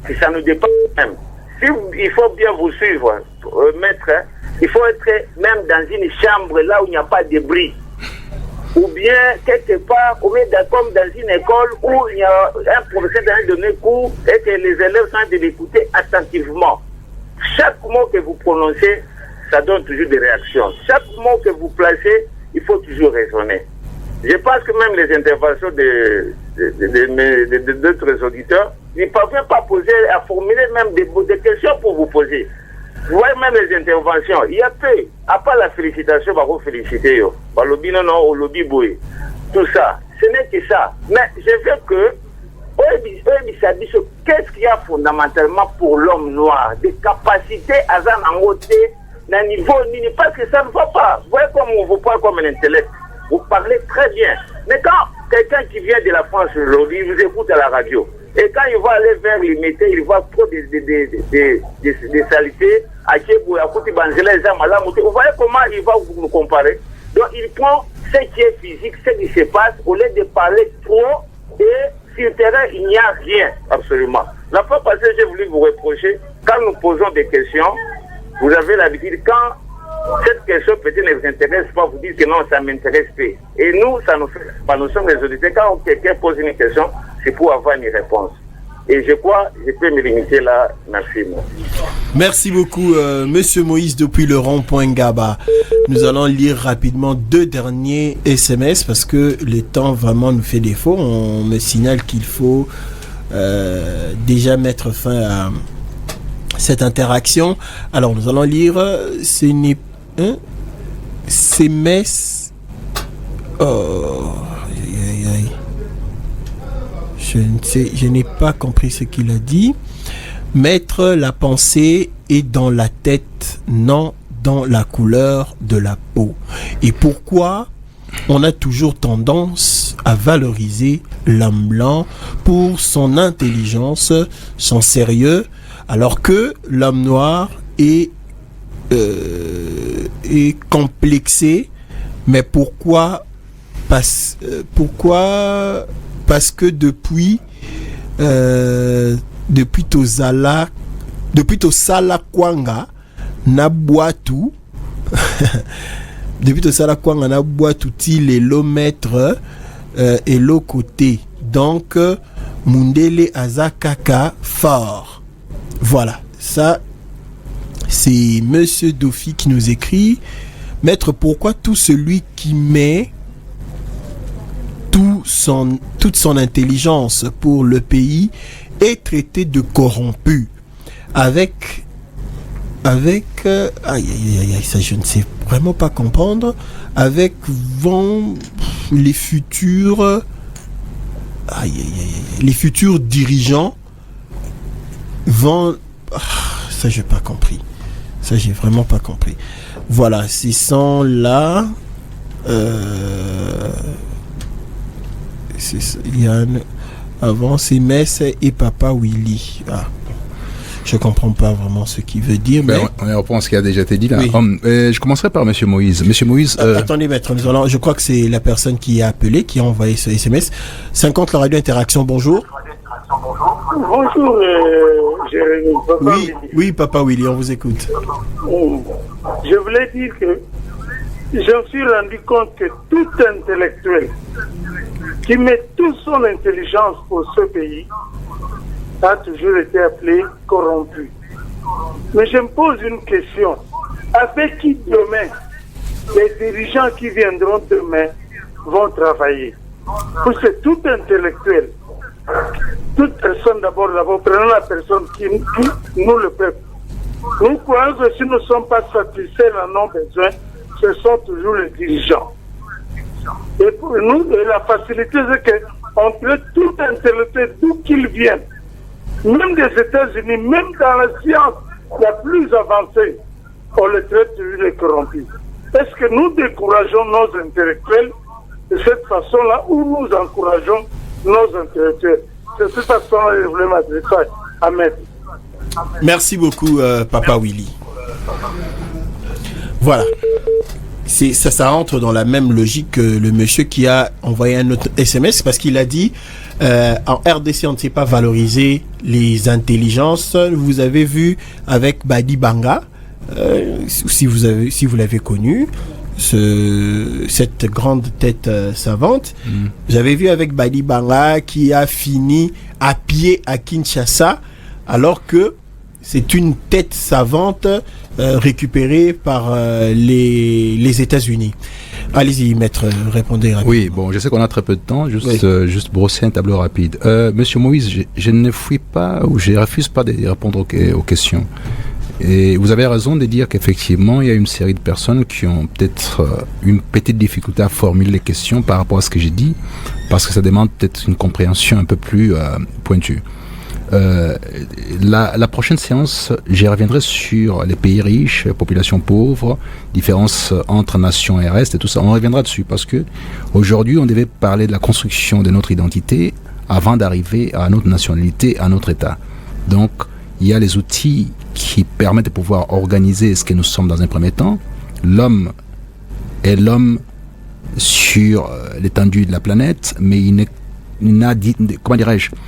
que ça nous dépasse même. Il faut bien vous suivre, maître. Il faut être même dans une chambre là où il n'y a pas de bruit. Ou bien quelque part, comme dans une école où il y a un professeur qui donne des cours et que les élèves sont de l'écouter attentivement. Chaque mot que vous prononcez, ça donne toujours des réactions. Chaque mot que vous placez, il faut toujours raisonner. Je pense que même les interventions d'autres auditeurs, ils ne parviennent pas à formuler même des questions pour vous poser. Vous voyez même les interventions, il y a peu, à part la félicitation, on va féliciter, tout ça, ce n'est que ça. Mais je veux que qu'est-ce qu'il y a fondamentalement pour l'homme noir? Des capacités à un niveau, parce que ça ne va pas. Vous voyez comme on vous parle comme un intellect. Vous parlez très bien. Mais quand quelqu'un qui vient de la France aujourd'hui, il vous écoute à la radio, et quand il va aller vers les métiers, il voit trop des saletés, vous voyez comment il va vous comparer? Donc il prend ce qui est physique, ce qui se passe, au lieu de parler trop, et sur le terrain, il n'y a rien, absolument. La fois passée, j'ai voulu vous reprocher, quand nous posons des questions, vous avez l'habitude, quand cette question peut-être ne vous intéresse pas, vous dites que non, ça ne m'intéresse pas. Et nous, ça nous fait pas. Nous sommes les auditeurs. Quand quelqu'un pose une question, c'est pour avoir une réponse. Et je crois, je peux me limiter là. Merci. Merci beaucoup, Monsieur Moïse, depuis le Rond-Point Gaba. Nous allons lire rapidement 2 derniers SMS parce que le temps vraiment nous fait défaut. On me signale qu'il faut déjà mettre fin à cette interaction. Alors, nous allons lire c'est Metz. Oh, je n'ai pas compris ce qu'il a dit. Mettre la pensée est dans la tête, non dans la couleur de la peau. Et pourquoi on a toujours tendance à valoriser l'homme blanc pour son intelligence, son sérieux, alors que l'homme noir est complexé. Mais pourquoi? Parce que depuis Tosala Kwanga na boitou depuis Tosala Kwanga na boitou ti lelo maître et l'autre côté, donc Mundele Azakaka fort. Voilà, ça c'est Monsieur Dofi qui nous écrit: Maître, pourquoi tout celui qui met toute son intelligence pour le pays est traité de corrompu, avec avec ça je ne sais vraiment pas comprendre, avec les futurs les futurs dirigeants vont ça j'ai pas compris, ça j'ai vraiment pas compris. Voilà, ces sont là Yann avant c'est Mess et Papa Willy. Je comprends pas vraiment ce qu'il veut dire. Mais... on reprend ce qui a déjà été dit là. Oui. Je commencerai par Monsieur Moïse. Monsieur Moïse. Attendez, maître, je crois que c'est la personne qui a appelé, qui a envoyé ce SMS. 50 la radio Interaction, bonjour. Bonjour, Jérémy. Papa oui, Papa Willy, on vous écoute. Je voulais dire que je me suis rendu compte que tout intellectuel qui met toute son intelligence pour ce pays a toujours été appelé corrompu. Mais je me pose une question. Avec qui demain les dirigeants qui viendront demain vont travailler? Parce que tout intellectuel, toute personne d'abord, prenons la personne qui nous le peuple. Nous croyons que si nous ne sommes pas satisfaits dans nos besoins, ce sont toujours les dirigeants. Et pour nous, la facilité, c'est qu'on traite tout intellectuel d'où qu'il vienne. Même des États-Unis, même dans la science la plus avancée, on les traite toujours les corrompus. Est-ce que nous décourageons nos intellectuels de cette façon-là ou nous encourageons nos intellectuels? C'est de cette façon-là que je voulais m'adresser à Maître. Merci beaucoup, Papa Willy. Voilà. Ça entre dans la même logique que le monsieur qui a envoyé un autre SMS parce qu'il a dit en RDC on ne sait pas valoriser les intelligences. Vous avez vu avec Badi Banga, si vous l'avez connu, cette grande tête savante. Vous avez vu avec Badi Banga qui a fini à pied à Kinshasa alors que c'est une tête savante récupérée par les États-Unis. Allez-y, maître, répondez rapidement. Oui, bon, je sais qu'on a très peu de temps, juste brosser un tableau rapide. Monsieur Moïse, je ne fuis pas ou je refuse pas de répondre aux questions. Et vous avez raison de dire qu'effectivement, il y a une série de personnes qui ont peut-être une petite difficulté à formuler les questions par rapport à ce que j'ai dit, parce que ça demande peut-être une compréhension un peu plus pointue. La prochaine séance, j'y reviendrai sur les pays riches, populations pauvres, différences entre nations et reste et tout ça. On reviendra dessus parce que aujourd'hui, on devait parler de la construction de notre identité avant d'arriver à notre nationalité, à notre État. Donc, il y a les outils qui permettent de pouvoir organiser ce que nous sommes dans un premier temps. L'homme est l'homme sur l'étendue de la planète, mais il n'a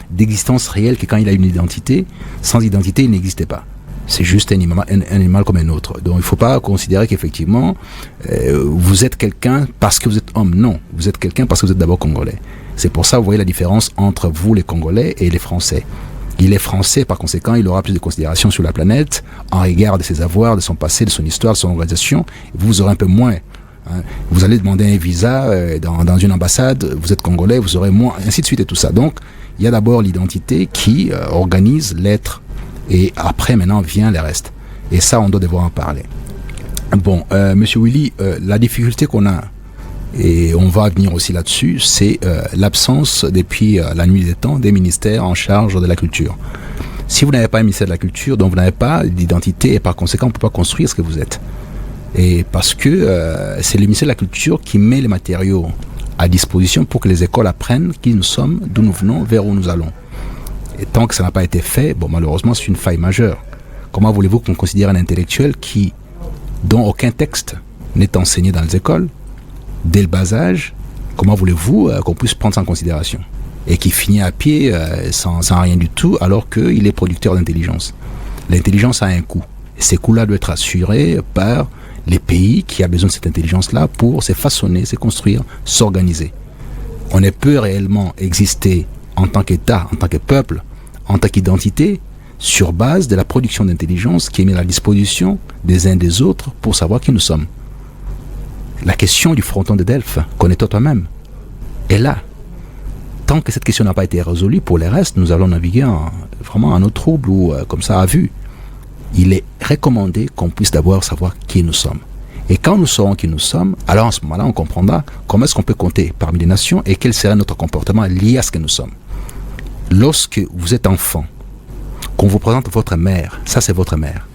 d'existence réelle que quand il a une identité. Sans identité, il n'existait pas. C'est juste un animal comme un autre. Donc il ne faut pas considérer qu'effectivement vous êtes quelqu'un parce que vous êtes homme. Non, vous êtes quelqu'un parce que vous êtes d'abord congolais. C'est pour ça, vous voyez la différence entre vous les Congolais et les Français. Il est français, par conséquent, il aura plus de considération sur la planète en regard de ses avoirs, de son passé, de son histoire, de son organisation. Vous aurez un peu moins. Vous allez demander un visa dans une ambassade, vous êtes congolais, vous aurez moins, ainsi de suite et tout ça. Donc, il y a d'abord l'identité qui organise l'être. Et après, maintenant, vient le reste. Et ça, on doit devoir en parler. Bon, Monsieur Willy, la difficulté qu'on a, et on va venir aussi là-dessus, c'est l'absence, depuis la nuit des temps, des ministères en charge de la culture. Si vous n'avez pas un ministère de la culture, donc vous n'avez pas d'identité, et par conséquent, on ne peut pas construire ce que vous êtes. Et parce que c'est le ministère de la Culture qui met les matériaux à disposition pour que les écoles apprennent qui nous sommes, d'où nous venons, vers où nous allons. Et tant que ça n'a pas été fait, bon, malheureusement, c'est une faille majeure. Comment voulez-vous qu'on considère un intellectuel dont aucun texte n'est enseigné dans les écoles, dès le bas âge, comment voulez-vous qu'on puisse prendre ça en considération? Et qui finit à pied sans rien du tout, alors qu'il est producteur d'intelligence. L'intelligence a un coût. Et ces coûts-là doivent être assurés par les pays qui ont besoin de cette intelligence-là pour se façonner, se construire, s'organiser. On ne peut réellement exister en tant qu'État, en tant que peuple, en tant qu'identité, sur base de la production d'intelligence qui est mise à la disposition des uns des autres pour savoir qui nous sommes. La question du fronton de Delphes, connais-toi toi-même, est là. Tant que cette question n'a pas été résolue, pour les restes, nous allons naviguer vraiment en eau trouble ou comme ça à vue. il est recommandé qu'on puisse d'abord savoir qui nous sommes. Et quand nous saurons qui nous sommes, alors en ce moment-là, on comprendra comment est-ce qu'on peut compter parmi les nations et quel sera notre comportement lié à ce que nous sommes. Lorsque vous êtes enfant, qu'on vous présente votre mère, ça c'est votre mère.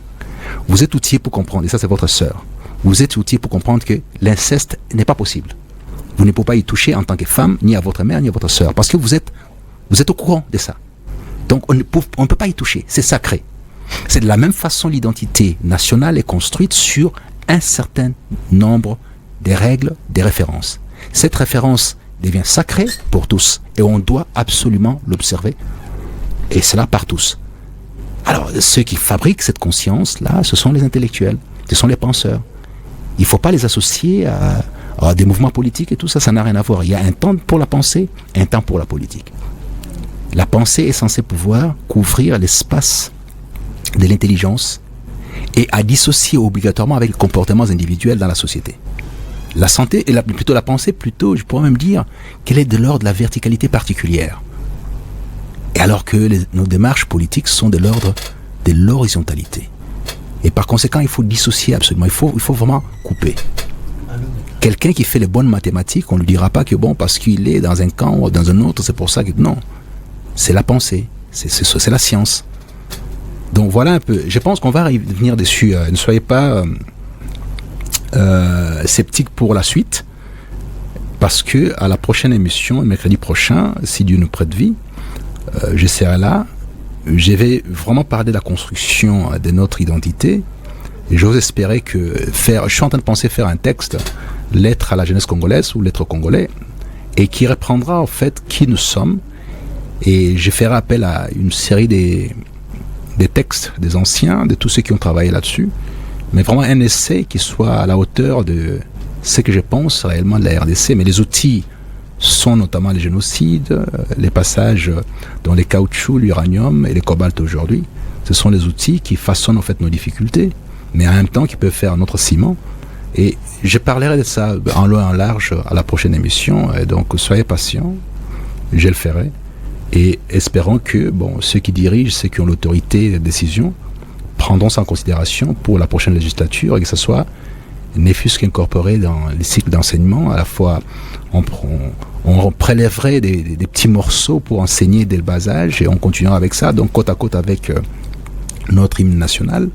Vous êtes outillé pour comprendre, et ça c'est votre sœur. Vous êtes outillé pour comprendre que l'inceste n'est pas possible. Vous ne pouvez pas y toucher en tant que femme, ni à votre mère, ni à votre sœur, parce que vous êtes au courant de ça. Donc on ne peut pas y toucher, c'est sacré. C'est de la même façon l'identité nationale est construite sur un certain nombre de règles, des références. Cette référence devient sacrée pour tous et on doit absolument l'observer, et cela par tous. Alors ceux qui fabriquent cette conscience-là, ce sont les intellectuels, ce sont les penseurs. Il ne faut pas les associer à des mouvements politiques et tout ça, ça n'a rien à voir. Il y a un temps pour la pensée, un temps pour la politique. La pensée est censée pouvoir couvrir l'espace de l'intelligence et à dissocier obligatoirement avec les comportements individuels dans la société. La santé, et plutôt la pensée, je pourrais même dire qu'elle est de l'ordre de la verticalité particulière. Et alors que nos démarches politiques sont de l'ordre de l'horizontalité. Et par conséquent, il faut dissocier absolument, il faut vraiment couper. Quelqu'un qui fait les bonnes mathématiques, on ne lui dira pas que parce qu'il est dans un camp ou dans un autre, c'est pour ça que... Non, c'est la pensée, c'est la science. Donc voilà un peu, je pense qu'on va revenir dessus, ne soyez pas sceptiques pour la suite, parce que à la prochaine émission, mercredi prochain, si Dieu nous prête vie, je serai là, je vais vraiment parler de la construction de notre identité, et j'ose espérer je suis en train de penser faire un texte, lettre à la jeunesse congolaise ou lettre aux Congolais, et qui reprendra en fait qui nous sommes, et je ferai appel à une série des textes des anciens, de tous ceux qui ont travaillé là-dessus, mais vraiment un essai qui soit à la hauteur de ce que je pense réellement de la RDC. Mais les outils sont notamment les génocides, les passages dans les caoutchoucs, l'uranium et les cobaltes aujourd'hui. Ce sont les outils qui façonnent en fait nos difficultés, mais en même temps qui peuvent faire notre ciment. Et je parlerai de ça en long et en large à la prochaine émission, et donc soyez patients, je le ferai. Et espérons que ceux qui dirigent, ceux qui ont l'autorité de décision, prendront ça en considération pour la prochaine législature et que ce soit ne fût-ce qu'incorporé dans les cycles d'enseignement. À la fois, on prélèverait des petits morceaux pour enseigner dès le bas âge et on continuera avec ça, donc côte à côte avec notre hymne national.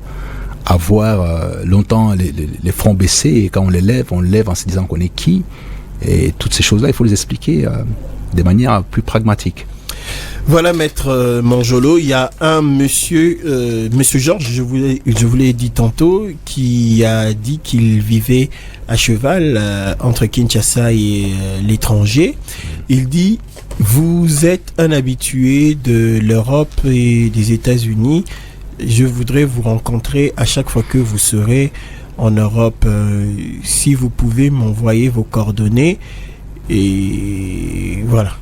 Avoir longtemps les fronts baissés et quand on les lève en se disant qu'on est qui. Et toutes ces choses-là, il faut les expliquer de manière plus pragmatique. Voilà, maître Manjolo, il y a un monsieur Georges, je vous l'ai dit tantôt, qui a dit qu'il vivait à cheval entre Kinshasa et l'étranger. Il dit, vous êtes un habitué de l'Europe et des États-Unis. Je voudrais vous rencontrer à chaque fois que vous serez en Europe. Si vous pouvez m'envoyer vos coordonnées. Et voilà.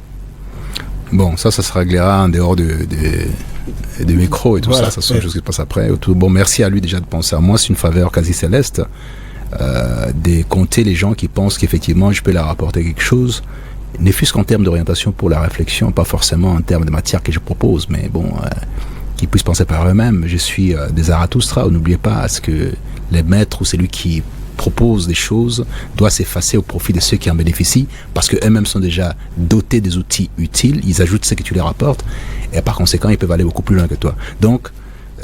Bon, ça se réglera en dehors des micros et tout ça sont des choses qui se passent après. Bon, merci à lui déjà de penser à moi, c'est une faveur quasi céleste, de compter les gens qui pensent qu'effectivement je peux leur apporter quelque chose, ne fût-ce qu'en termes d'orientation pour la réflexion, pas forcément en termes de matière que je propose, mais qu'ils puissent penser par eux-mêmes. Je suis des Zarathustra, n'oubliez pas, ce que les maîtres ou celui qui propose des choses doit s'effacer au profit de ceux qui en bénéficient parce qu'eux-mêmes sont déjà dotés des outils utiles, ils ajoutent ce que tu leur apportes et par conséquent ils peuvent aller beaucoup plus loin que toi. Donc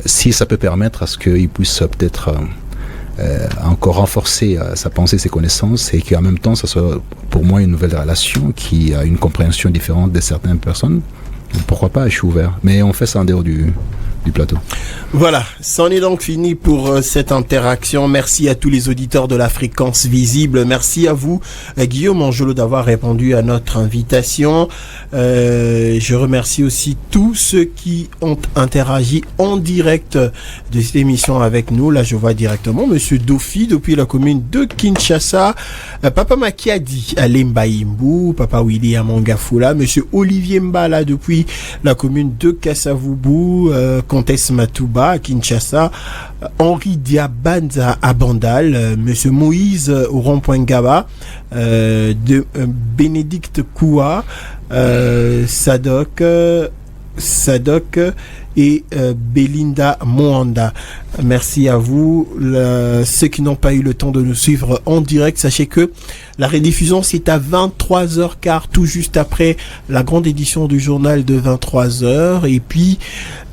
si ça peut permettre à ce qu'ils puissent peut-être encore renforcer sa pensée, ses connaissances et qu'en même temps ça soit pour moi une nouvelle relation qui a une compréhension différente de certaines personnes, pourquoi pas, je suis ouvert, mais on fait ça en dehors du plateau. Voilà, c'en est donc fini pour cette interaction. Merci à tous les auditeurs de la fréquence visible. Merci à vous, Guillaume Manjolo, d'avoir répondu à notre invitation. Je remercie aussi tous ceux qui ont interagi en direct de cette émission avec nous. Là, je vois directement Monsieur Dofi depuis la commune de Kinshasa, Papa Makiadi à Lembaïmbou, Papa Willy à Mangafula, Monsieur Olivier Mbala depuis la commune de Kassavubu, Comtesse Matouba à Kinshasa, Henri Diabanza à Bandal, Monsieur Moïse au rond-point Gaba, Bénédicte Koua, Sadok, et Belinda Mwanda. Merci à vous. Ceux qui n'ont pas eu le temps de nous suivre en direct, sachez que la rediffusion c'est à 23h15, tout juste après la grande édition du journal de 23h. Et puis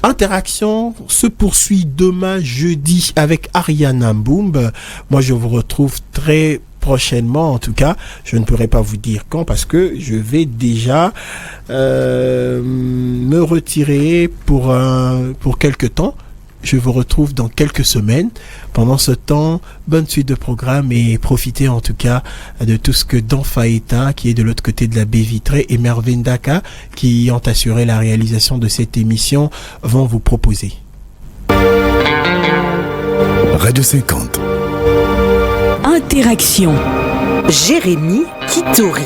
Interaction se poursuit demain jeudi avec Ariana Mboum. Moi je vous retrouve très prochainement, en tout cas, je ne pourrai pas vous dire quand parce que je vais déjà me retirer pour quelques temps. Je vous retrouve dans quelques semaines. Pendant ce temps, bonne suite de programme et profitez en tout cas de tout ce que Dan Faeta, qui est de l'autre côté de la baie vitrée, et Mervyn Daka, qui ont assuré la réalisation de cette émission, vont vous proposer. Radio 50. Interaction. Jérémy Kitori.